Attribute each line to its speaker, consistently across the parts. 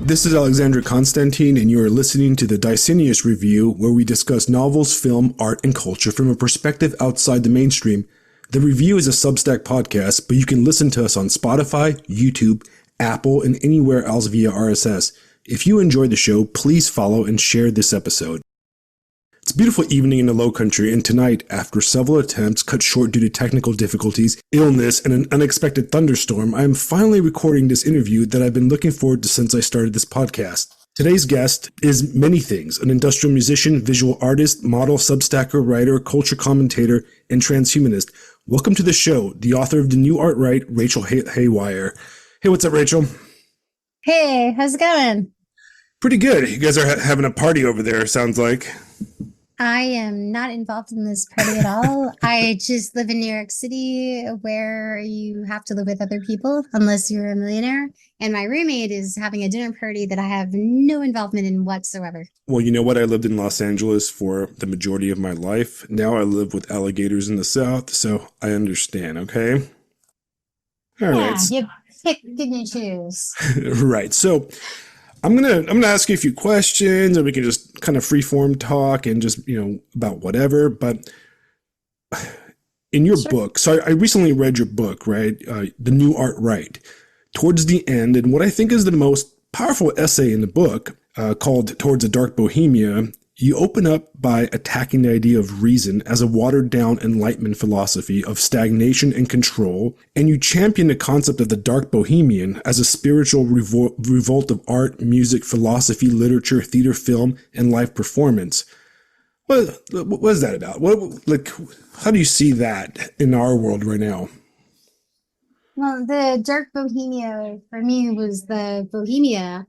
Speaker 1: This is Alexandra Constantine, and you are listening to the Dicenius Review, where we discuss novels, film, art, and culture from a perspective outside the mainstream. The review is a Substack podcast, but you can listen to us on Spotify, YouTube, Apple, and anywhere else via RSS. If you enjoyed the show, please follow and share this episode. It's a beautiful evening in the Low Country, and tonight, after several attempts cut short due to technical difficulties, illness, and an unexpected thunderstorm, I am finally recording this interview that I've been looking forward to since I started this podcast. Today's guest is many things: an industrial musician, visual artist, model, substacker, writer, culture commentator, and transhumanist. Welcome to the show, the author of the new art right, Rachel Haywire. Hey, what's up, Rachel?
Speaker 2: Hey, how's it going?
Speaker 1: Pretty good. You guys are having a party over there, sounds like.
Speaker 2: I am not involved in this party at all. I just live in New York City, where you have to live with other people unless you're a millionaire. And my roommate is having a dinner party that I have no involvement in whatsoever.
Speaker 1: Well, you know what? I lived in Los Angeles for the majority of my life. Now I live with alligators in the South, so I understand, okay? All right.
Speaker 2: You pick, didn't you choose?
Speaker 1: Right. So I'm gonna ask you a few questions, and we can just kind of freeform talk and just, about whatever. But in your book, so I recently read your book, right? The New Art Right. Towards the end, and what I think is the most powerful essay in the book, called Towards a Dark Bohemia, you open up by attacking the idea of reason as a watered-down Enlightenment philosophy of stagnation and control, and you champion the concept of the dark bohemian as a spiritual revolt of art, music, philosophy, literature, theater, film, and live performance. What is that about? How do you see that in our world right now?
Speaker 2: Well, the dark bohemia for me was the bohemia,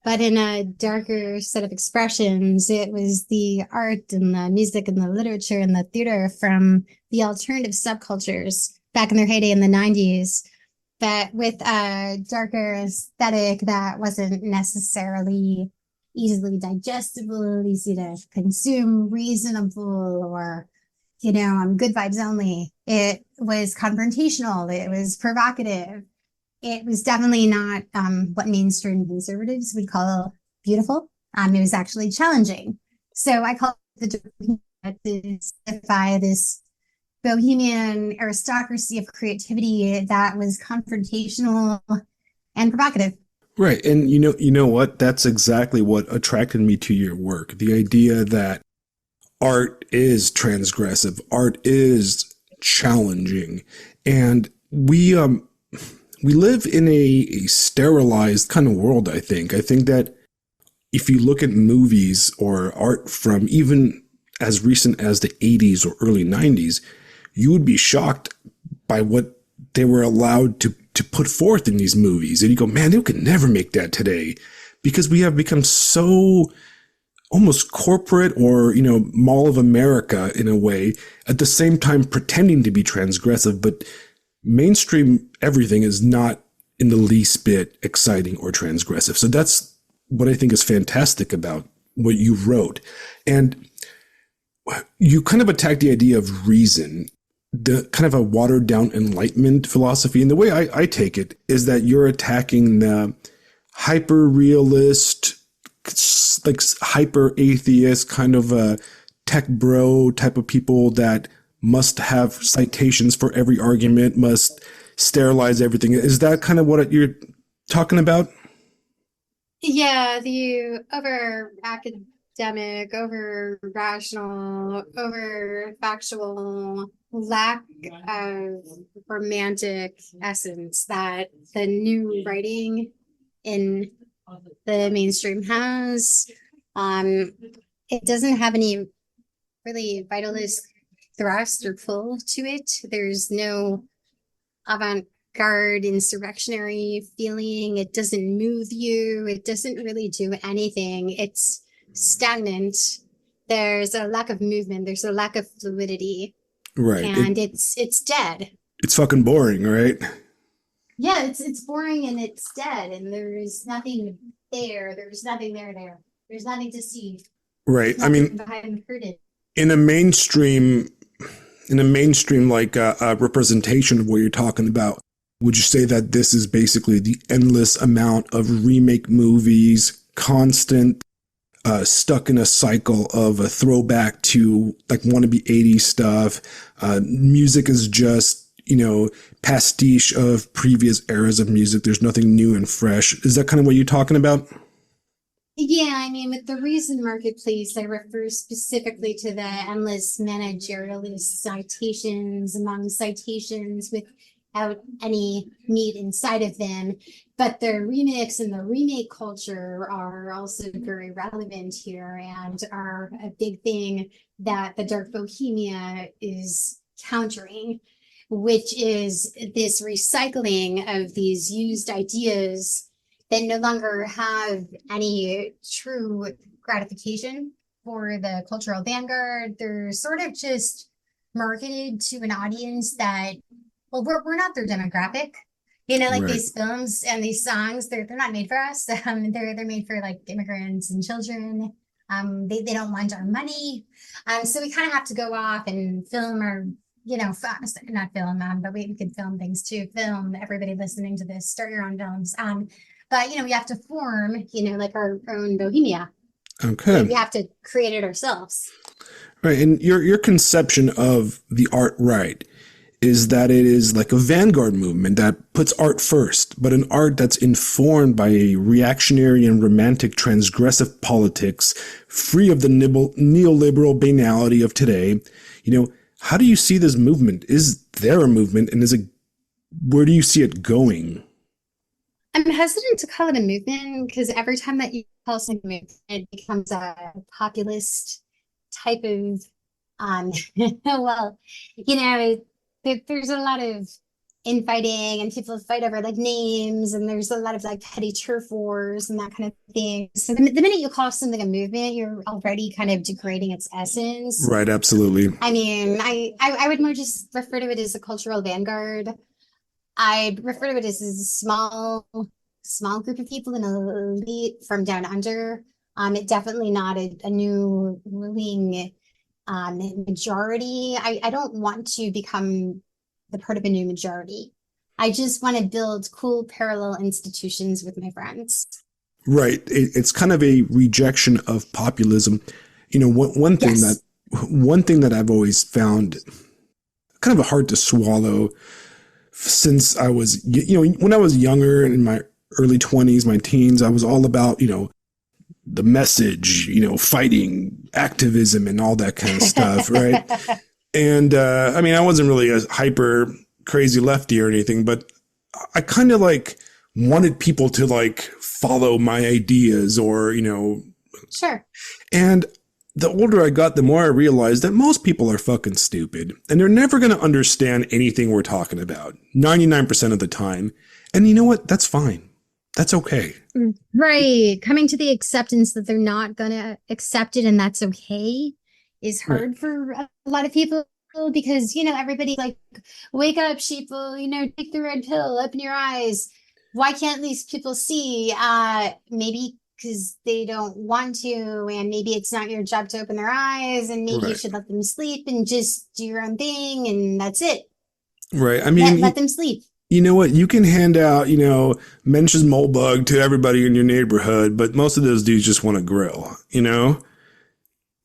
Speaker 2: but in a darker set of expressions. It was the art and the music and the literature and the theater from the alternative subcultures back in their heyday in the 90s, but with a darker aesthetic that wasn't necessarily easily digestible, easy to consume, reasonable, or, good vibes only. It was confrontational. It was provocative. It was definitely not what mainstream conservatives would call beautiful. It was actually challenging. So I call it the bohemia to signify this bohemian aristocracy of creativity that was confrontational and provocative.
Speaker 1: Right. And you know what? That's exactly what attracted me to your work. The idea that art is transgressive, art is challenging. And we live in a sterilized kind of world, I think. I think that if you look at movies or art from even as recent as the 80s or early 90s, you would be shocked by what they were allowed to put forth in these movies. And you go, man, they could never make that today, because we have become so almost corporate or, Mall of America in a way, at the same time pretending to be transgressive. But mainstream everything is not in the least bit exciting or transgressive. So that's what I think is fantastic about what you wrote. And you kind of attack the idea of reason, the kind of a watered down Enlightenment philosophy. And the way I take it is that you're attacking the hyper realist, like hyper atheist kind of a tech bro type of people that must have citations for every argument, must sterilize everything. Is that kind of what you're talking about?
Speaker 2: Yeah, the over academic, over rational, over factual lack of romantic essence that the new writing in the mainstream has. It doesn't have any really vitalist thrust or pull to it. There's no avant-garde insurrectionary feeling. It doesn't move you. It doesn't really do anything. It's stagnant. There's a lack of movement. There's a lack of fluidity.
Speaker 1: Right.
Speaker 2: And it's dead.
Speaker 1: It's fucking boring, right?
Speaker 2: Yeah, it's boring and it's dead, and there's nothing there. There's nothing there. There's nothing to see.
Speaker 1: Right. I mean,
Speaker 2: behind the curtain.
Speaker 1: in a mainstream like representation of what you're talking about, Would you say that this is basically the endless amount of remake movies, constant, stuck in a cycle of a throwback to like wannabe 80s stuff? Music is just, pastiche of previous eras of music. There's nothing new and fresh. Is that kind of what you're talking about?
Speaker 2: Yeah, I mean, with the recent marketplace, I refer specifically to the endless managerialist citations among citations without any meat inside of them. But the remix and the remake culture are also very relevant here and are a big thing that the Dark Bohemia is countering, which is this recycling of these used ideas that no longer have any true gratification for the cultural vanguard. They're sort of just marketed to an audience that, well, we're not their demographic. Like
Speaker 1: Right.
Speaker 2: these films and these songs, they're not made for us. They're made for like immigrants and children. They don't want our money. So we kind of have to go off and film our, not film, but we could film things too. Film everybody listening to this, start your own films. But we have to form, like our own bohemia.
Speaker 1: Okay.
Speaker 2: We have to create it ourselves.
Speaker 1: Right. And your conception of the art right is that it is like a vanguard movement that puts art first, but an art that's informed by a reactionary and romantic transgressive politics, free of the neoliberal banality of today. How do you see this movement? Is there a movement, and where do you see it going?
Speaker 2: I'm hesitant to call it a movement because every time that you call something a movement, it becomes a populist type of, well, there's a lot of infighting and people fight over like names and there's a lot of like petty turf wars and that kind of thing. So the minute you call something a movement, you're already kind of degrading its essence.
Speaker 1: Right. Absolutely.
Speaker 2: I mean, I would more just refer to it as a cultural vanguard. I refer to it as a small group of people in an elite from down under. It definitely not a new ruling majority. I don't want to become the part of a new majority. I just want to build cool parallel institutions with my friends.
Speaker 1: Right. It's kind of a rejection of populism. One thing that
Speaker 2: Yes.
Speaker 1: I've always found kind of hard to swallow since I was, when I was younger in my early 20s, my teens, I was all about, the message, fighting activism and all that kind of stuff. Right. And, I wasn't really a hyper crazy lefty or anything, but I kind of like wanted people to like follow my ideas or,
Speaker 2: Sure.
Speaker 1: and the older I got, the more I realized that most people are fucking stupid and they're never going to understand anything we're talking about 99% of the time. And you know what? That's fine. That's okay.
Speaker 2: Right. Coming to the acceptance that they're not going to accept it and that's okay is
Speaker 1: Right.
Speaker 2: hard for a lot of people because, everybody like, wake up, sheeple, take the red pill, open your eyes. Why can't these people see? Maybe because they don't want to, and maybe it's not your job to open their eyes, and maybe you
Speaker 1: Right.
Speaker 2: should let them sleep and just do your own thing, and that's it.
Speaker 1: Right.
Speaker 2: Let them sleep.
Speaker 1: You know what? You can hand out, Mensch's mole bug to everybody in your neighborhood, but most of those dudes just want to grill, And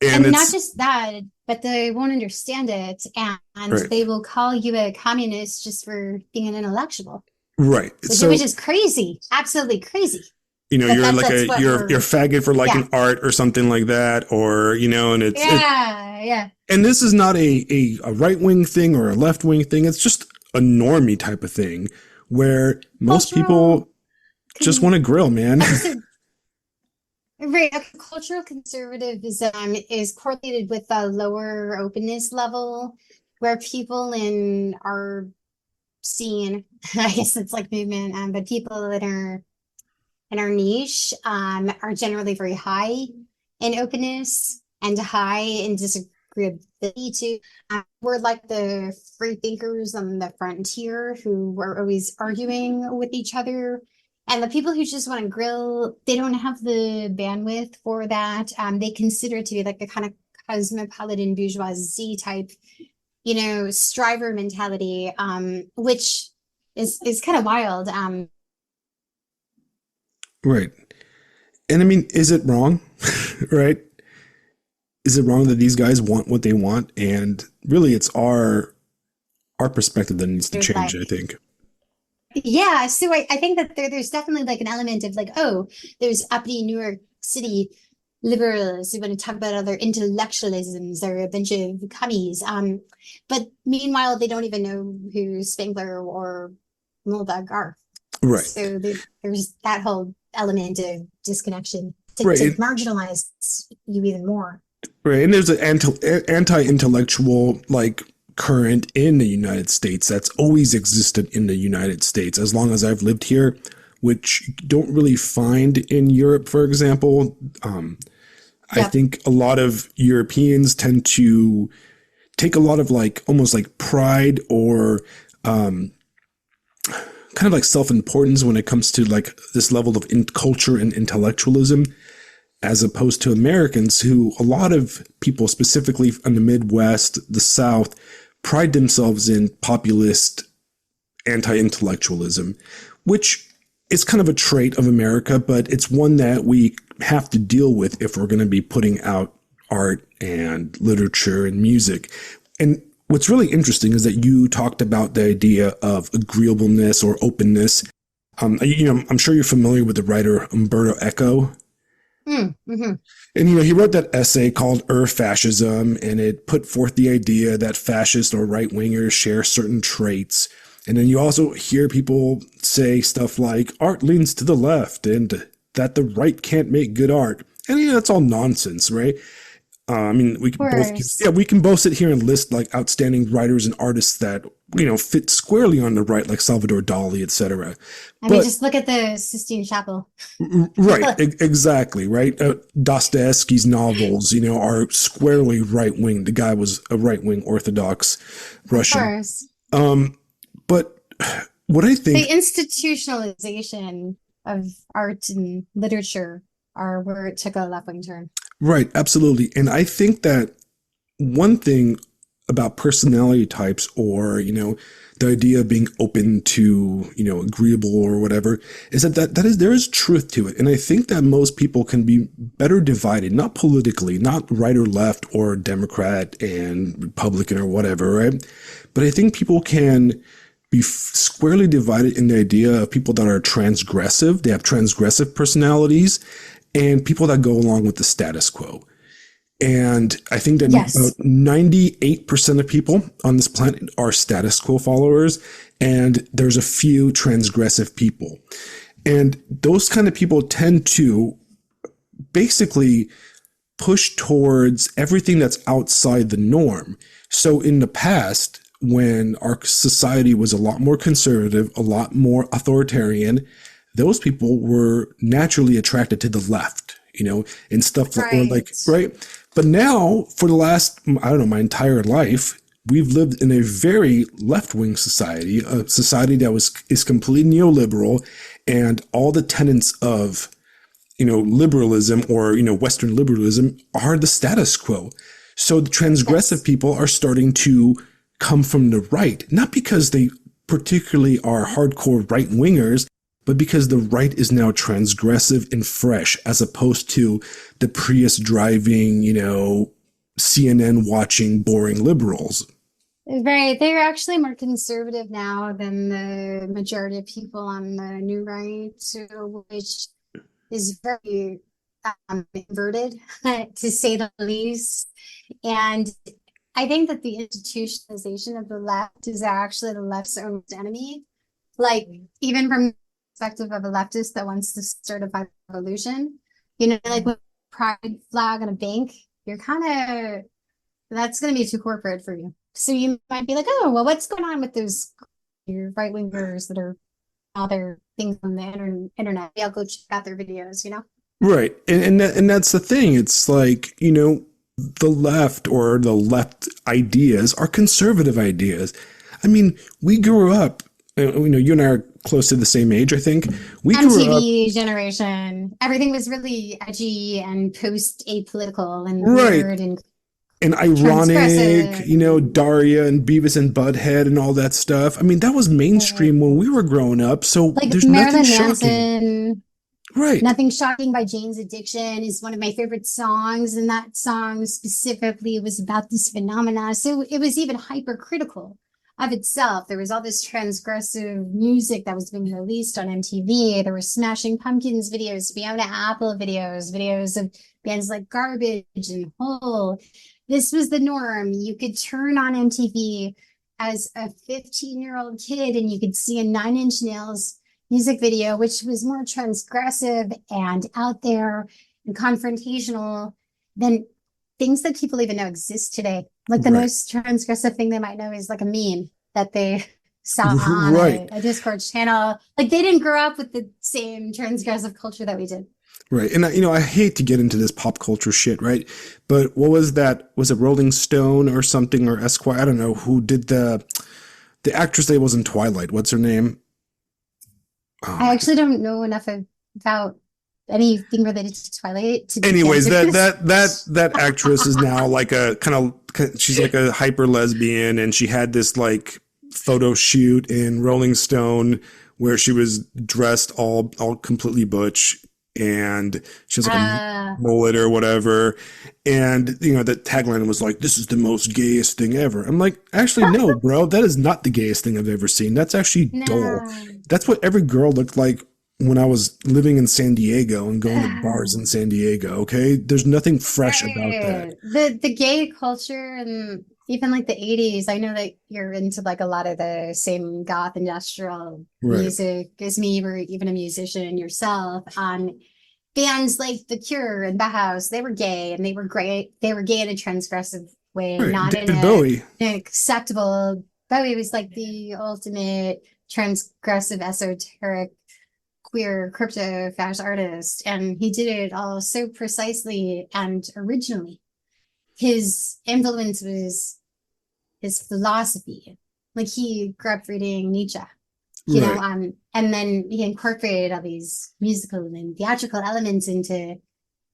Speaker 2: And not
Speaker 1: it's
Speaker 2: just that, but they won't understand it, and
Speaker 1: right.
Speaker 2: they will call you a communist just for being an intellectual,
Speaker 1: Right.
Speaker 2: which
Speaker 1: So,
Speaker 2: is crazy, absolutely crazy. But
Speaker 1: you're like
Speaker 2: that's what
Speaker 1: you're faggot for
Speaker 2: yeah,
Speaker 1: liking art or something like that, or, and
Speaker 2: yeah.
Speaker 1: and this is not a right wing thing or a left wing thing. It's just a normie type of thing where most
Speaker 2: Cultural
Speaker 1: people just want to grill, man.
Speaker 2: conservatism. Right, cultural conservatism is correlated with a lower openness level, where people in our scene, I guess it's like movement, but people that are in our niche, are generally very high in openness and high in disagreeability too. We're like the free thinkers on the frontier who are always arguing with each other. And the people who just want to grill, they don't have the bandwidth for that. They consider it to be like the kind of cosmopolitan bourgeoisie type, striver mentality, which is kind of wild.
Speaker 1: Right. And I mean, is it wrong? Right? Is it wrong that these guys want what they want? And really, it's our perspective that needs to
Speaker 2: There's
Speaker 1: change,
Speaker 2: like
Speaker 1: I think.
Speaker 2: yeah, so I think that there's definitely like an element of like, oh, there's uppity New York City liberals who want to talk about other intellectualisms or a bunch of cummies. But meanwhile, they don't even know who Spengler or Moldbug are.
Speaker 1: Right.
Speaker 2: So there's that whole element of disconnection
Speaker 1: Right.
Speaker 2: to marginalize you even more.
Speaker 1: Right. And there's an anti-intellectual like current in the United States that's always existed in the United States as long as I've lived here, which you don't really find in Europe, for example. I
Speaker 2: Yep.
Speaker 1: think a lot of Europeans tend to take a lot of like almost like pride or kind of like self-importance when it comes to like this level of culture and intellectualism, as opposed to Americans who a lot of people specifically in the Midwest, the South, pride themselves in populist anti-intellectualism, which is kind of a trait of America, but it's one that we have to deal with if we're going to be putting out art and literature and music. And what's really interesting is that you talked about the idea of agreeableness or openness. I'm sure you're familiar with the writer Umberto Eco.
Speaker 2: Mm-hmm.
Speaker 1: And, he wrote that essay called Fascism, and it put forth the idea that fascists or right wingers share certain traits. And then you also hear people say stuff like art leans to the left and that the right can't make good art. And, that's all nonsense, right? I mean,
Speaker 2: Of course.
Speaker 1: we can both sit here and list like outstanding writers and artists that, fit squarely on the right, like Salvador Dali, etc.
Speaker 2: I mean,
Speaker 1: But
Speaker 2: just look at the Sistine Chapel.
Speaker 1: right, exactly, right. Dostoevsky's novels, are squarely right wing. The guy was a right wing Orthodox
Speaker 2: Of
Speaker 1: Russian.
Speaker 2: course.
Speaker 1: But what I
Speaker 2: The
Speaker 1: think,
Speaker 2: institutionalization of art and literature are where it took a left wing turn.
Speaker 1: right, absolutely, and I think that one thing about personality types, or the idea of being open to agreeable or whatever, is that there is truth to it. And I think that most people can be better divided, not politically, not right or left or Democrat and Republican or whatever, right? But I think people can be squarely divided in the idea of people that are transgressive, they have transgressive personalities, and people that go along with the status quo. And I think that about
Speaker 2: Yes.
Speaker 1: 98% of people on this planet are status quo followers, and there's a few transgressive people. And those kind of people tend to basically push towards everything that's outside the norm. So in the past, when our society was a lot more conservative, a lot more authoritarian, those people were naturally attracted to the left, and stuff like, or like,
Speaker 2: Right.
Speaker 1: right? But now, for the last, I don't know, my entire life, we've lived in a very left-wing society, a society that is completely neoliberal, and all the tenets of, liberalism or, Western liberalism are the status quo. So the transgressive
Speaker 2: Yes.
Speaker 1: people are starting to come from the right, not because they particularly are hardcore right wingers, but because the right is now transgressive and fresh, as opposed to the Prius driving, CNN watching boring liberals.
Speaker 2: Right. They're actually more conservative now than the majority of people on the new right, so, which is very inverted, to say the least. And I think that the institutionalization of the left is actually the left's own enemy. Like, even from the perspective of a leftist that wants to start a revolution, like with pride flag on a bank, you're kind of, that's going to be too corporate for you. So you might be like, oh, well, what's going on with those right wingers that are all their things on the internet? Maybe I'll go check out their videos.
Speaker 1: Right. And that's the thing. It's like, the left or the left ideas are conservative ideas. I mean, we grew up, you and I are close to the same age, I think. We grew up,
Speaker 2: MTV generation, everything was really edgy and post apolitical and
Speaker 1: right.
Speaker 2: weird and
Speaker 1: and ironic,
Speaker 2: transgressive,
Speaker 1: Daria and Beavis and Butthead and all that stuff. I mean, that was mainstream when we were growing up, so
Speaker 2: like
Speaker 1: there's nothing
Speaker 2: Marilyn
Speaker 1: shocking.
Speaker 2: Manson.
Speaker 1: Right.
Speaker 2: Nothing Shocking by Jane's Addiction is one of my favorite songs, and that song specifically was about this phenomena. So it was even hypercritical of itself. There was all this transgressive music that was being released on MTV. There were Smashing Pumpkins videos, Fiona Apple videos, videos of bands like Garbage and Hole. This was the norm. You could turn on MTV as a 15-year-old kid and you could see a Nine Inch Nails music video, which was more transgressive and out there and confrontational than things that people even know exist today. Like the
Speaker 1: Right.
Speaker 2: most transgressive thing they might know is like a meme that they saw on
Speaker 1: Right.
Speaker 2: a Discord channel. Like they didn't grow up with the same transgressive culture that we did.
Speaker 1: Right. And I hate to get into this pop culture shit, right? But what was that? Was it Rolling Stone or something, or Esquire? I don't know who did the actress that was in Twilight. What's her name? Oh
Speaker 2: I
Speaker 1: my.
Speaker 2: actually don't know enough about anything related to Twilight to
Speaker 1: Anyways,
Speaker 2: answer
Speaker 1: that
Speaker 2: this
Speaker 1: that that that actress is now like a kind of, she's like a hyper lesbian, and she had this like photo shoot in Rolling Stone where she was dressed all completely butch, and she has like a
Speaker 2: uh,
Speaker 1: mullet or whatever, and the tagline was like, "This is the most gayest thing ever." I'm like, actually, no, bro, that is not the gayest thing I've ever seen. That's actually dull.
Speaker 2: no.
Speaker 1: That's what every girl looked like when I was living in San Diego and going to bars in San Diego. Okay, there's nothing fresh about that.
Speaker 2: Right. The gay culture and even like the 80s, I know that you're into like a lot of the same goth industrial
Speaker 1: Right,
Speaker 2: music as me. You were even a musician yourself. Bands like The Cure and Bauhaus, they were gay and they were great. They were gay in a transgressive way,
Speaker 1: right.
Speaker 2: not in
Speaker 1: David Bowie.
Speaker 2: an acceptable. Bowie was like the ultimate transgressive, esoteric queer crypto fascist artist, and he did it all so precisely and originally. His influence was his philosophy. Like he grew up reading Nietzsche,
Speaker 1: Right,
Speaker 2: and then he incorporated all these musical and theatrical elements into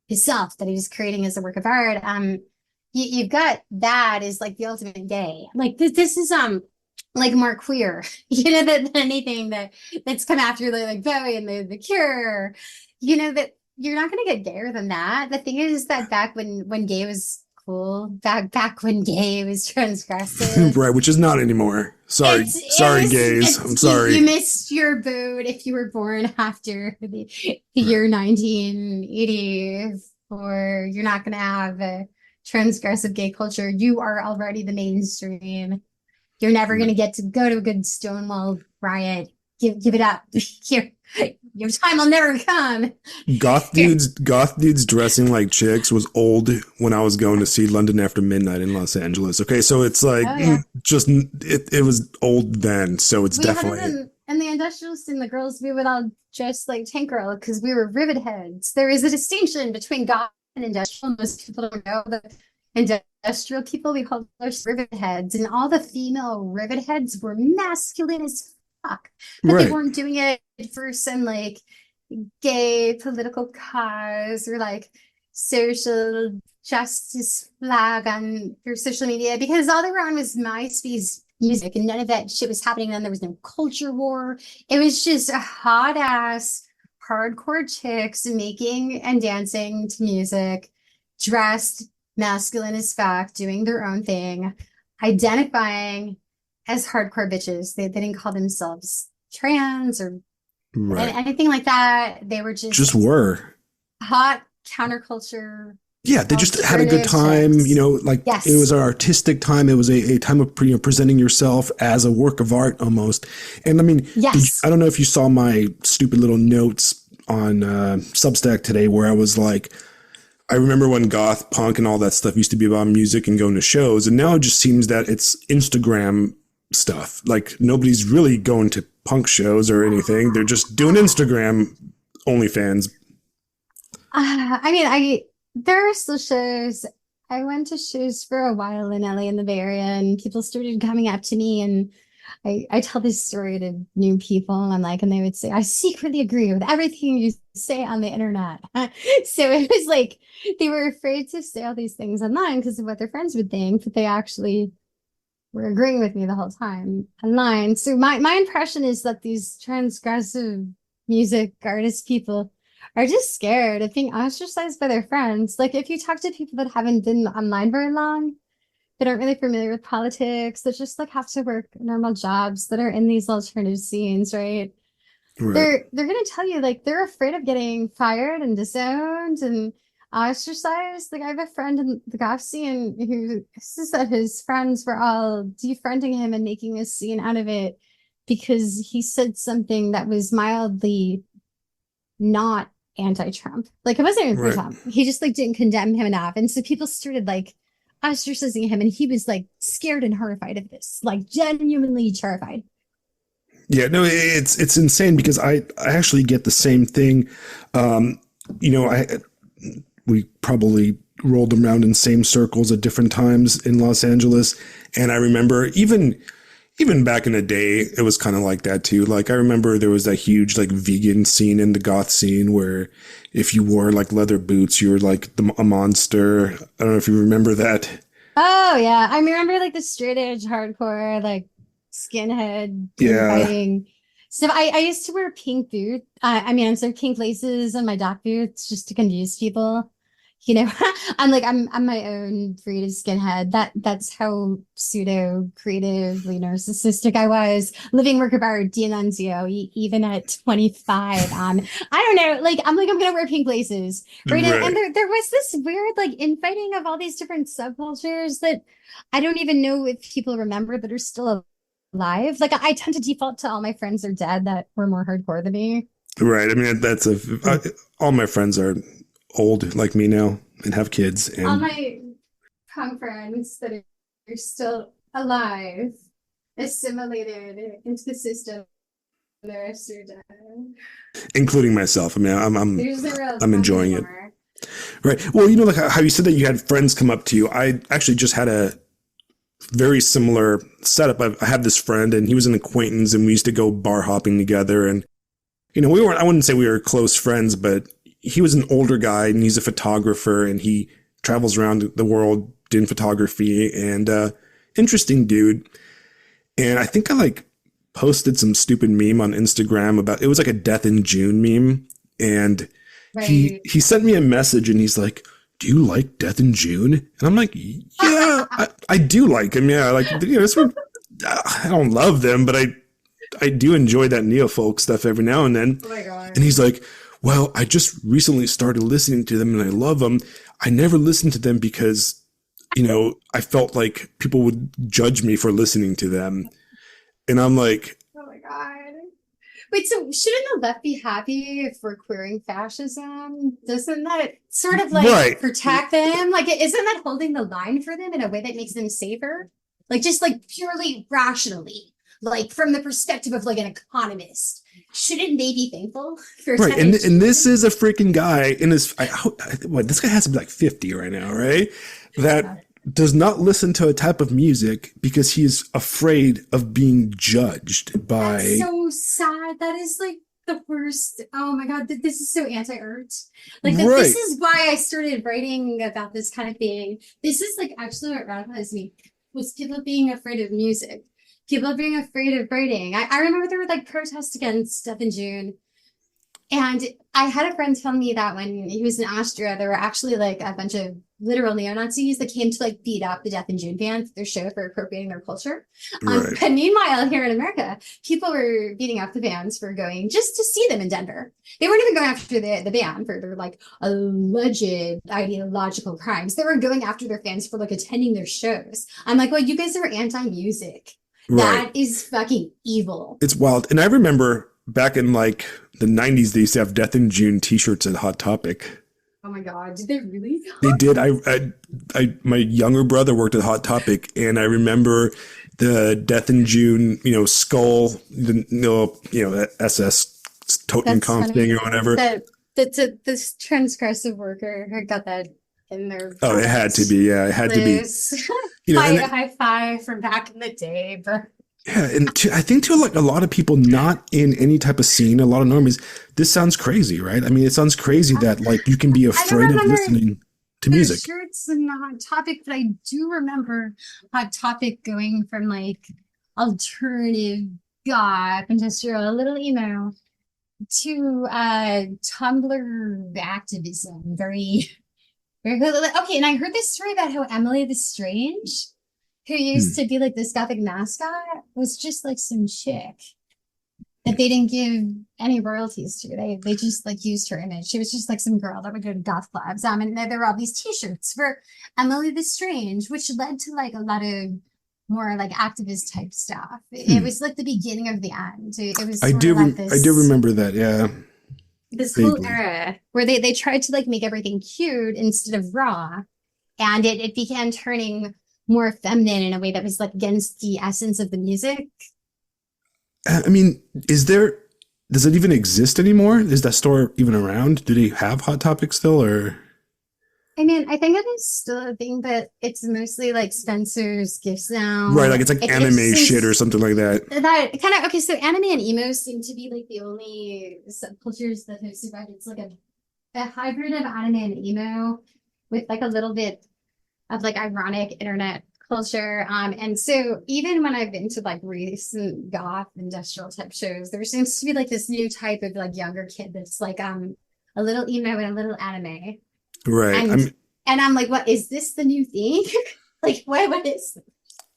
Speaker 2: himself that he was creating as a work of art. You've got that is like the ultimate gay. Like this is like more queer, than anything that's come after like Bowie and the Cure. That you're not gonna get gayer than that. The thing is that back when gay was cool, back when gay was transgressive,
Speaker 1: right. Which is not anymore. Sorry,
Speaker 2: it
Speaker 1: sorry,
Speaker 2: was
Speaker 1: gays. I'm
Speaker 2: it's you
Speaker 1: sorry.
Speaker 2: missed your boat if you were born after the year 1980, or you're not gonna have a transgressive gay culture. You are already the mainstream. You're never
Speaker 1: Right.
Speaker 2: gonna get to go to a good Stonewall riot. Give it up. Your time will never come.
Speaker 1: Goth dudes dressing like chicks was old when I was going to see London After Midnight in Los Angeles. Okay, so it's like,
Speaker 2: Oh yeah.
Speaker 1: just it was old then, so it's
Speaker 2: We had it
Speaker 1: definitely
Speaker 2: in the industrialists and the girls, we would all dress like tank girl because we were rivet heads. There is a distinction between goth and industrial. Most people don't know that industrial people we call those rivet heads, and all the female rivet heads were masculine as fuck, but they
Speaker 1: right.
Speaker 2: weren't doing it for some like gay political cause or like social justice flag on their social media because all they were on was MySpace music and none of that shit was happening. Then there was no culture war. It was just a hot ass hardcore chicks making and dancing to music, dressed masculine as fuck, doing their own thing, identifying as hardcore bitches. They didn't call themselves trans or
Speaker 1: Right.
Speaker 2: anything like that. They were
Speaker 1: Just
Speaker 2: just
Speaker 1: were.
Speaker 2: hot counterculture
Speaker 1: Yeah, they just had a good
Speaker 2: alternative
Speaker 1: time,
Speaker 2: chicks.
Speaker 1: like it was
Speaker 2: Yes.
Speaker 1: an artistic time. It was a time of presenting yourself as a work of art almost. And I mean, I
Speaker 2: Yes.
Speaker 1: don't know if you saw my stupid little notes on Substack today where I was like, I remember when goth punk and all that stuff used to be about music and going to shows, and now it just seems that it's Instagram stuff. Like nobody's really going to punk shows or anything. They're just doing Instagram OnlyFans.
Speaker 2: I mean, there are still shows. I went to shows for a while in LA in the Bay Area, and people started coming up to me and I tell this story to new people. I'm like, and they would say, I secretly agree with everything you say on the internet. So it was like they were afraid to say all these things online because of what their friends would think, but they actually were agreeing with me the whole time online. So my impression is that these transgressive music artist people are just scared of being ostracized by their friends. Like if you talk to people that haven't been online very long, that aren't really familiar with politics, that just like have to work normal jobs that are in these alternative scenes, right?
Speaker 1: Right.
Speaker 2: They're gonna tell you like they're afraid of getting fired and disowned and ostracized. Like I have a friend in the goth scene who says that his friends were all defriending him and making a scene out of it because he said something that was mildly not anti-Trump. Like it wasn't even for
Speaker 1: Right.
Speaker 2: Trump. He just like didn't condemn him enough. And so people started like ostracizing him and he was like scared and horrified of this, like genuinely terrified.
Speaker 1: Yeah, no, it's insane because I actually get the same thing. Um, I we probably rolled around in same circles at different times in Los Angeles, and I remember even back in the day, it was kind of like that too. Like I remember there was that huge like vegan scene in the goth scene where if you wore like leather boots, you were like a monster. I don't know if you remember that.
Speaker 2: Oh yeah. I remember like the straight edge hardcore, like skinhead
Speaker 1: Yeah,
Speaker 2: infighting. So I used to wear pink boots. I mean, I'm sorry, pink laces on my dock boots just to confuse people. You know, I'm my own breed of skinhead. That's how pseudo creatively narcissistic I was. Living work of art, D'Annunzio, even at 25. I don't know, I'm gonna wear pink laces. Right. And
Speaker 1: right.
Speaker 2: there was this weird like infighting of all these different subcultures that I don't even know if people remember that are still alive. Like I tend to default to all my friends are dead that were more hardcore than me.
Speaker 1: Right. I mean, all my friends are old like me now and have kids,
Speaker 2: All
Speaker 1: and
Speaker 2: my punk friends that are still alive, assimilated into the system, the rest are dead.
Speaker 1: including myself. I mean,
Speaker 2: There's no real
Speaker 1: I'm
Speaker 2: punk
Speaker 1: enjoying it.
Speaker 2: anymore.
Speaker 1: Right. Well, like how you said that you had friends come up to you. I actually just had a very similar setup. I have this friend, and he was an acquaintance, and we used to go bar hopping together. And we weren't. I wouldn't say we were close friends, but he was an older guy, and he's a photographer, and he travels around the world doing photography. And interesting dude. And I think I like posted some stupid meme on Instagram about it was like a death in June meme, and
Speaker 2: Right.
Speaker 1: he sent me a message, and he's like, "Do you like Death in June?" And I'm like, "Yeah, I do like him. Yeah, like I don't love them, but I do enjoy that neo folk stuff every now and then."
Speaker 2: Oh my God.
Speaker 1: And he's like, "Well, I just recently started listening to them, and I love them. I never listened to them because." I felt like people would judge me for listening to them. And I'm like,
Speaker 2: Oh my God. Wait, so shouldn't the left be happy if we're queering fascism? Doesn't that sort of like
Speaker 1: right,
Speaker 2: protect them? Like, isn't that holding the line for them in a way that makes them safer? Like, just like purely rationally, like from the perspective of like an economist, shouldn't they be thankful for
Speaker 1: right.
Speaker 2: having
Speaker 1: And
Speaker 2: achievement?
Speaker 1: this is a freaking guy in his, what, this guy has to be like 50 right now, right? That does not listen to a type of music because he is afraid of being judged
Speaker 2: That's
Speaker 1: by,
Speaker 2: so sad. That is like the worst. Oh my God, this is so anti-art. Like that this
Speaker 1: right,
Speaker 2: is why I started writing about this kind of thing. This is like actually what radicalized me was people being afraid of music. People being afraid of writing. I remember there were like protests against stuff in June. And I had a friend tell me that when he was in Austria, there were actually like a bunch of literal neo-Nazis that came to like beat up the Death and June band for their show for appropriating their culture.
Speaker 1: right,
Speaker 2: But meanwhile, here in America, people were beating up the bands for going just to see them in Denver. They weren't even going after the band for their like alleged ideological crimes. They were going after their fans for like attending their shows. I'm like, well, you guys are anti-music.
Speaker 1: right.
Speaker 2: That is fucking evil.
Speaker 1: It's wild. And I remember back in like the 90s, they used to have Death in June t-shirts at Hot Topic.
Speaker 2: Oh my God, did they really?
Speaker 1: They did. My younger brother worked at Hot Topic, and I remember the Death in June, skull, SS totem
Speaker 2: That's
Speaker 1: comp thing
Speaker 2: funny.
Speaker 1: or whatever.
Speaker 2: This transgressive worker got that in their
Speaker 1: Oh, it had to
Speaker 2: pockets.
Speaker 1: be. Yeah, it had to be.
Speaker 2: Liz,
Speaker 1: And
Speaker 2: high five from back in the day, but
Speaker 1: Yeah, and I think to like a lot of people not in any type of scene, a lot of normies, this sounds crazy, right? I mean, it sounds crazy that like you can be
Speaker 2: I don't
Speaker 1: afraid of
Speaker 2: remember
Speaker 1: listening to
Speaker 2: for
Speaker 1: music.
Speaker 2: sure it's not Hot Topic, but I do remember Hot Topic going from like alternative goth, industrial, a little emo to Tumblr activism. Very, very good. Okay, and I heard this story about how Emily the Strange, who used
Speaker 1: Hmm.
Speaker 2: to be like this gothic mascot, was just like some chick that they didn't give any royalties to. They just like used her image. She was just like some girl that would go to goth clubs. And there were all these T-shirts for Emily the Strange, which led to like a lot of more like activist type stuff. It
Speaker 1: Hmm.
Speaker 2: was like the beginning of the end. It was sort of like
Speaker 1: I do
Speaker 2: this
Speaker 1: remember that. Yeah,
Speaker 2: whole
Speaker 1: vaguely.
Speaker 2: era where they tried to like make everything cute instead of raw, and it began turning more feminine in a way that was like against the essence of the music.
Speaker 1: I mean, does it even exist anymore? Is that store even around? Do they have Hot Topic still or?
Speaker 2: I mean, I think it is still a thing, but it's mostly like Spencer's gifts
Speaker 1: Right,
Speaker 2: now.
Speaker 1: like it's like
Speaker 2: It
Speaker 1: anime shit or
Speaker 2: seems
Speaker 1: something like that.
Speaker 2: that kind of okay. So anime and emo seem to be like the only subcultures that have survived. It's like a hybrid of anime and emo with like a little bit of like ironic internet culture. And so even when I've been to like recent goth industrial type shows, there seems to be like this new type of like younger kid that's like a little emo and a little anime.
Speaker 1: Right.
Speaker 2: And I'm like, what is this the new thing? Like what is this?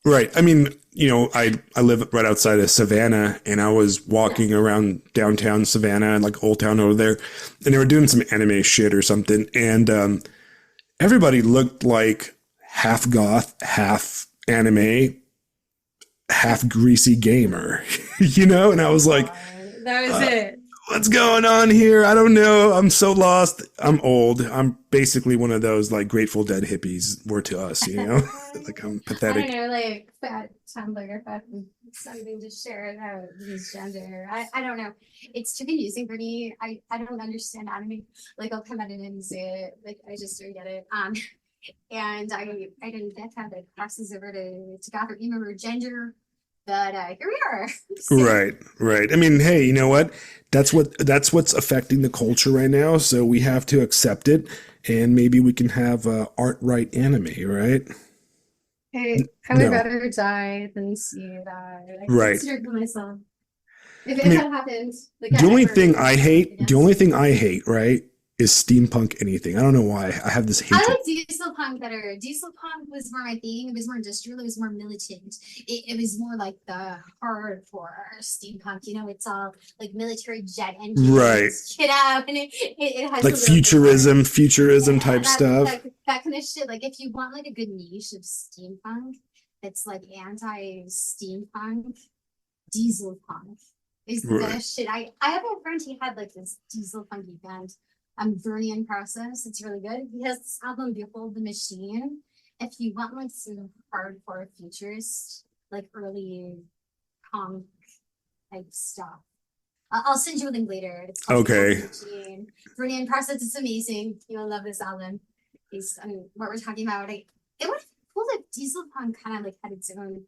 Speaker 1: Right. I mean, I live right outside of Savannah, and I was
Speaker 2: Yeah.
Speaker 1: walking around downtown Savannah and like Old Town over there, and they were doing some anime shit or something, and everybody looked like half goth, half anime, half greasy gamer, and I was like,
Speaker 2: That was
Speaker 1: uh,
Speaker 2: it.
Speaker 1: what's going on here? I don't know. I'm so lost. I'm old. I'm basically one of those like Grateful Dead hippies were to us, like I'm
Speaker 2: I don't
Speaker 1: pathetic.
Speaker 2: know, like fat Tumblr, fat something to share about his gender. I don't know. It's too confusing for me. I don't understand anime. Like I'll come at it and say it. Like I just don't get it. And I didn't get how that crosses over to goth or emo or gender. But here we are. So,
Speaker 1: Right, right. I mean, hey, you know what? That's what's affecting the culture right now. So we have to accept it, and maybe we can have art right anime, right?
Speaker 2: I would
Speaker 1: No,
Speaker 2: rather die than see that. I
Speaker 1: right.
Speaker 2: consider it for myself.
Speaker 1: I
Speaker 2: If
Speaker 1: mean,
Speaker 2: that happens, like I ever
Speaker 1: the
Speaker 2: against
Speaker 1: only
Speaker 2: it.
Speaker 1: thing I hate, right, is steampunk anything. I don't know why I have this
Speaker 2: I
Speaker 1: hatred.
Speaker 2: like diesel punk better. Diesel punk was more my thing. It was more industrial. It was more militant. It was more like the hardcore steampunk. It's all like military jet
Speaker 1: Right,
Speaker 2: engines, get out, and it has
Speaker 1: like
Speaker 2: a little bit more.
Speaker 1: futurism
Speaker 2: Yeah,
Speaker 1: type stuff.
Speaker 2: that kind of shit. Like if you want like a good niche of steampunk, it's like anti-steampunk. Diesel punk is the
Speaker 1: Right.
Speaker 2: best shit. I have a friend. He had like this diesel punky band, Vernian Process. It's really good. He has this album, Behold the Machine. If you want like some hardcore futurist, like early punk type stuff, I'll send you a link later. It's called Behold the
Speaker 1: Okay.
Speaker 2: Machine. Vernian Process is amazing. You'll love this album. I mean, what we're talking about. It would cool if diesel punk kind of like had its own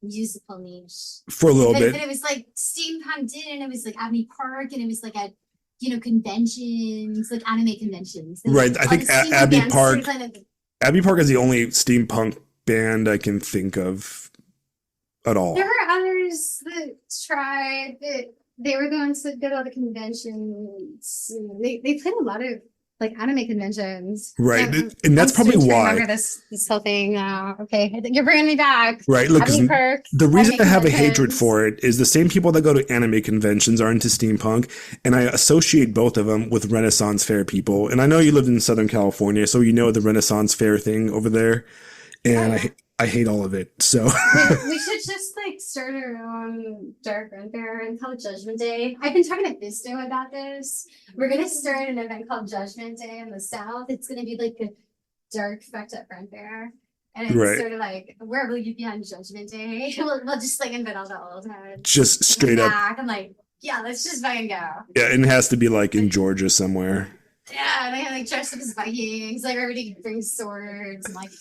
Speaker 2: musical niche.
Speaker 1: For a little
Speaker 2: But
Speaker 1: bit.
Speaker 2: it was like steampunk did, and it was like Abbey Park, and it was like at conventions, like anime conventions. And
Speaker 1: Right. I
Speaker 2: all the
Speaker 1: think
Speaker 2: steampunk bands started kind of.
Speaker 1: Abbey Park is the only steampunk band I can think of at
Speaker 2: There
Speaker 1: all.
Speaker 2: were others that tried, but they were the ones that did all the conventions. They played a lot of like anime conventions.
Speaker 1: Right.
Speaker 2: I'm,
Speaker 1: And
Speaker 2: I'm
Speaker 1: that's probably
Speaker 2: starting to
Speaker 1: why.
Speaker 2: remember this whole thing now. Okay, I think you're bringing me back.
Speaker 1: Right. Look, 'cause
Speaker 2: Abbey Park,
Speaker 1: the reason
Speaker 2: anime
Speaker 1: I have a hatred
Speaker 2: conventions.
Speaker 1: for it is the same people that go to anime conventions are into steampunk, and I associate both of them with Renaissance Fair people. And I know you lived in Southern California, so you know the Renaissance Fair thing over there,
Speaker 2: Oh
Speaker 1: and
Speaker 2: yeah.
Speaker 1: I hate all of it. So
Speaker 2: We should just like start our own dark run fair and call it Judgment Day. I've been talking to Bisto about this. We're gonna start an event called Judgment Day in the South. It's gonna be like a dark, fucked up run fair. And it's
Speaker 1: right,
Speaker 2: sort of like, where will you be on Judgment Day? We'll just like invent all the old heads.
Speaker 1: just
Speaker 2: Come
Speaker 1: straight up.
Speaker 2: back. I'm like, yeah, let's just fucking go.
Speaker 1: Yeah, and it has to be like in
Speaker 2: Like,
Speaker 1: Georgia somewhere.
Speaker 2: yeah, they have like dressed up as Vikings, like everybody brings swords and like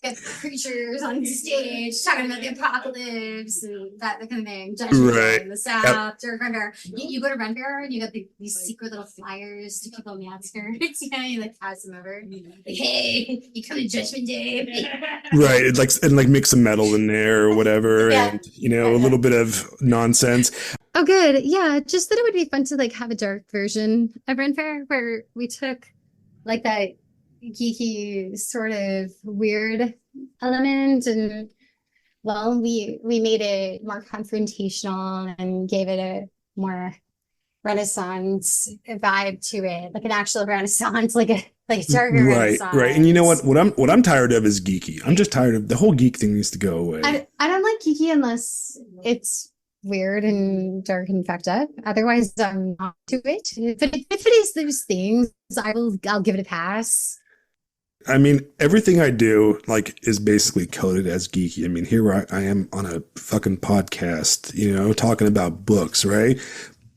Speaker 2: get preachers on stage talking about the apocalypse and that kind of thing. Judgment Day
Speaker 1: Right.
Speaker 2: in the
Speaker 1: Yep.
Speaker 2: South. Or Renfair. You go to Renfair and you got these secret little flyers to people on the outskirts. You like pass them over. Like, hey, you come to Judgment Day.
Speaker 1: Right. It like and like mix some metal in there or whatever,
Speaker 2: Yeah.
Speaker 1: and a little bit of nonsense.
Speaker 2: Oh, good. Yeah, just that it would be fun to like have a dark version of Renfair where we took like that geeky sort of weird element and well, we made it more confrontational and gave it a more Renaissance vibe to it, like an actual Renaissance, like a darker
Speaker 1: Right, right. And you know what?
Speaker 2: Renaissance.
Speaker 1: What I'm tired of is geeky. I'm just tired of the whole geek thing needs to go away.
Speaker 2: I don't like geeky unless it's weird and dark and fucked up. Otherwise, I'm not to it. But if it is those things, I'll give it a pass.
Speaker 1: I mean, everything I do like is basically coded as geeky. I mean, here I am on a fucking podcast, talking about books, right?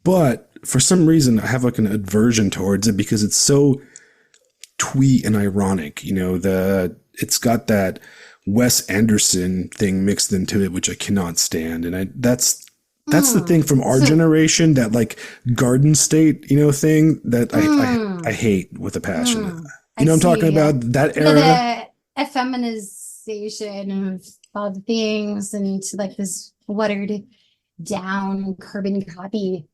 Speaker 1: But for some reason, I have like an aversion towards it because it's so twee and ironic. It's got that Wes Anderson thing mixed into it, which I cannot stand. And that's the thing from our generation, that like Garden State, thing that I hate with a passion. You know what I'm talking about? That era.
Speaker 2: The effeminization of all the things and like this watered down carbon copy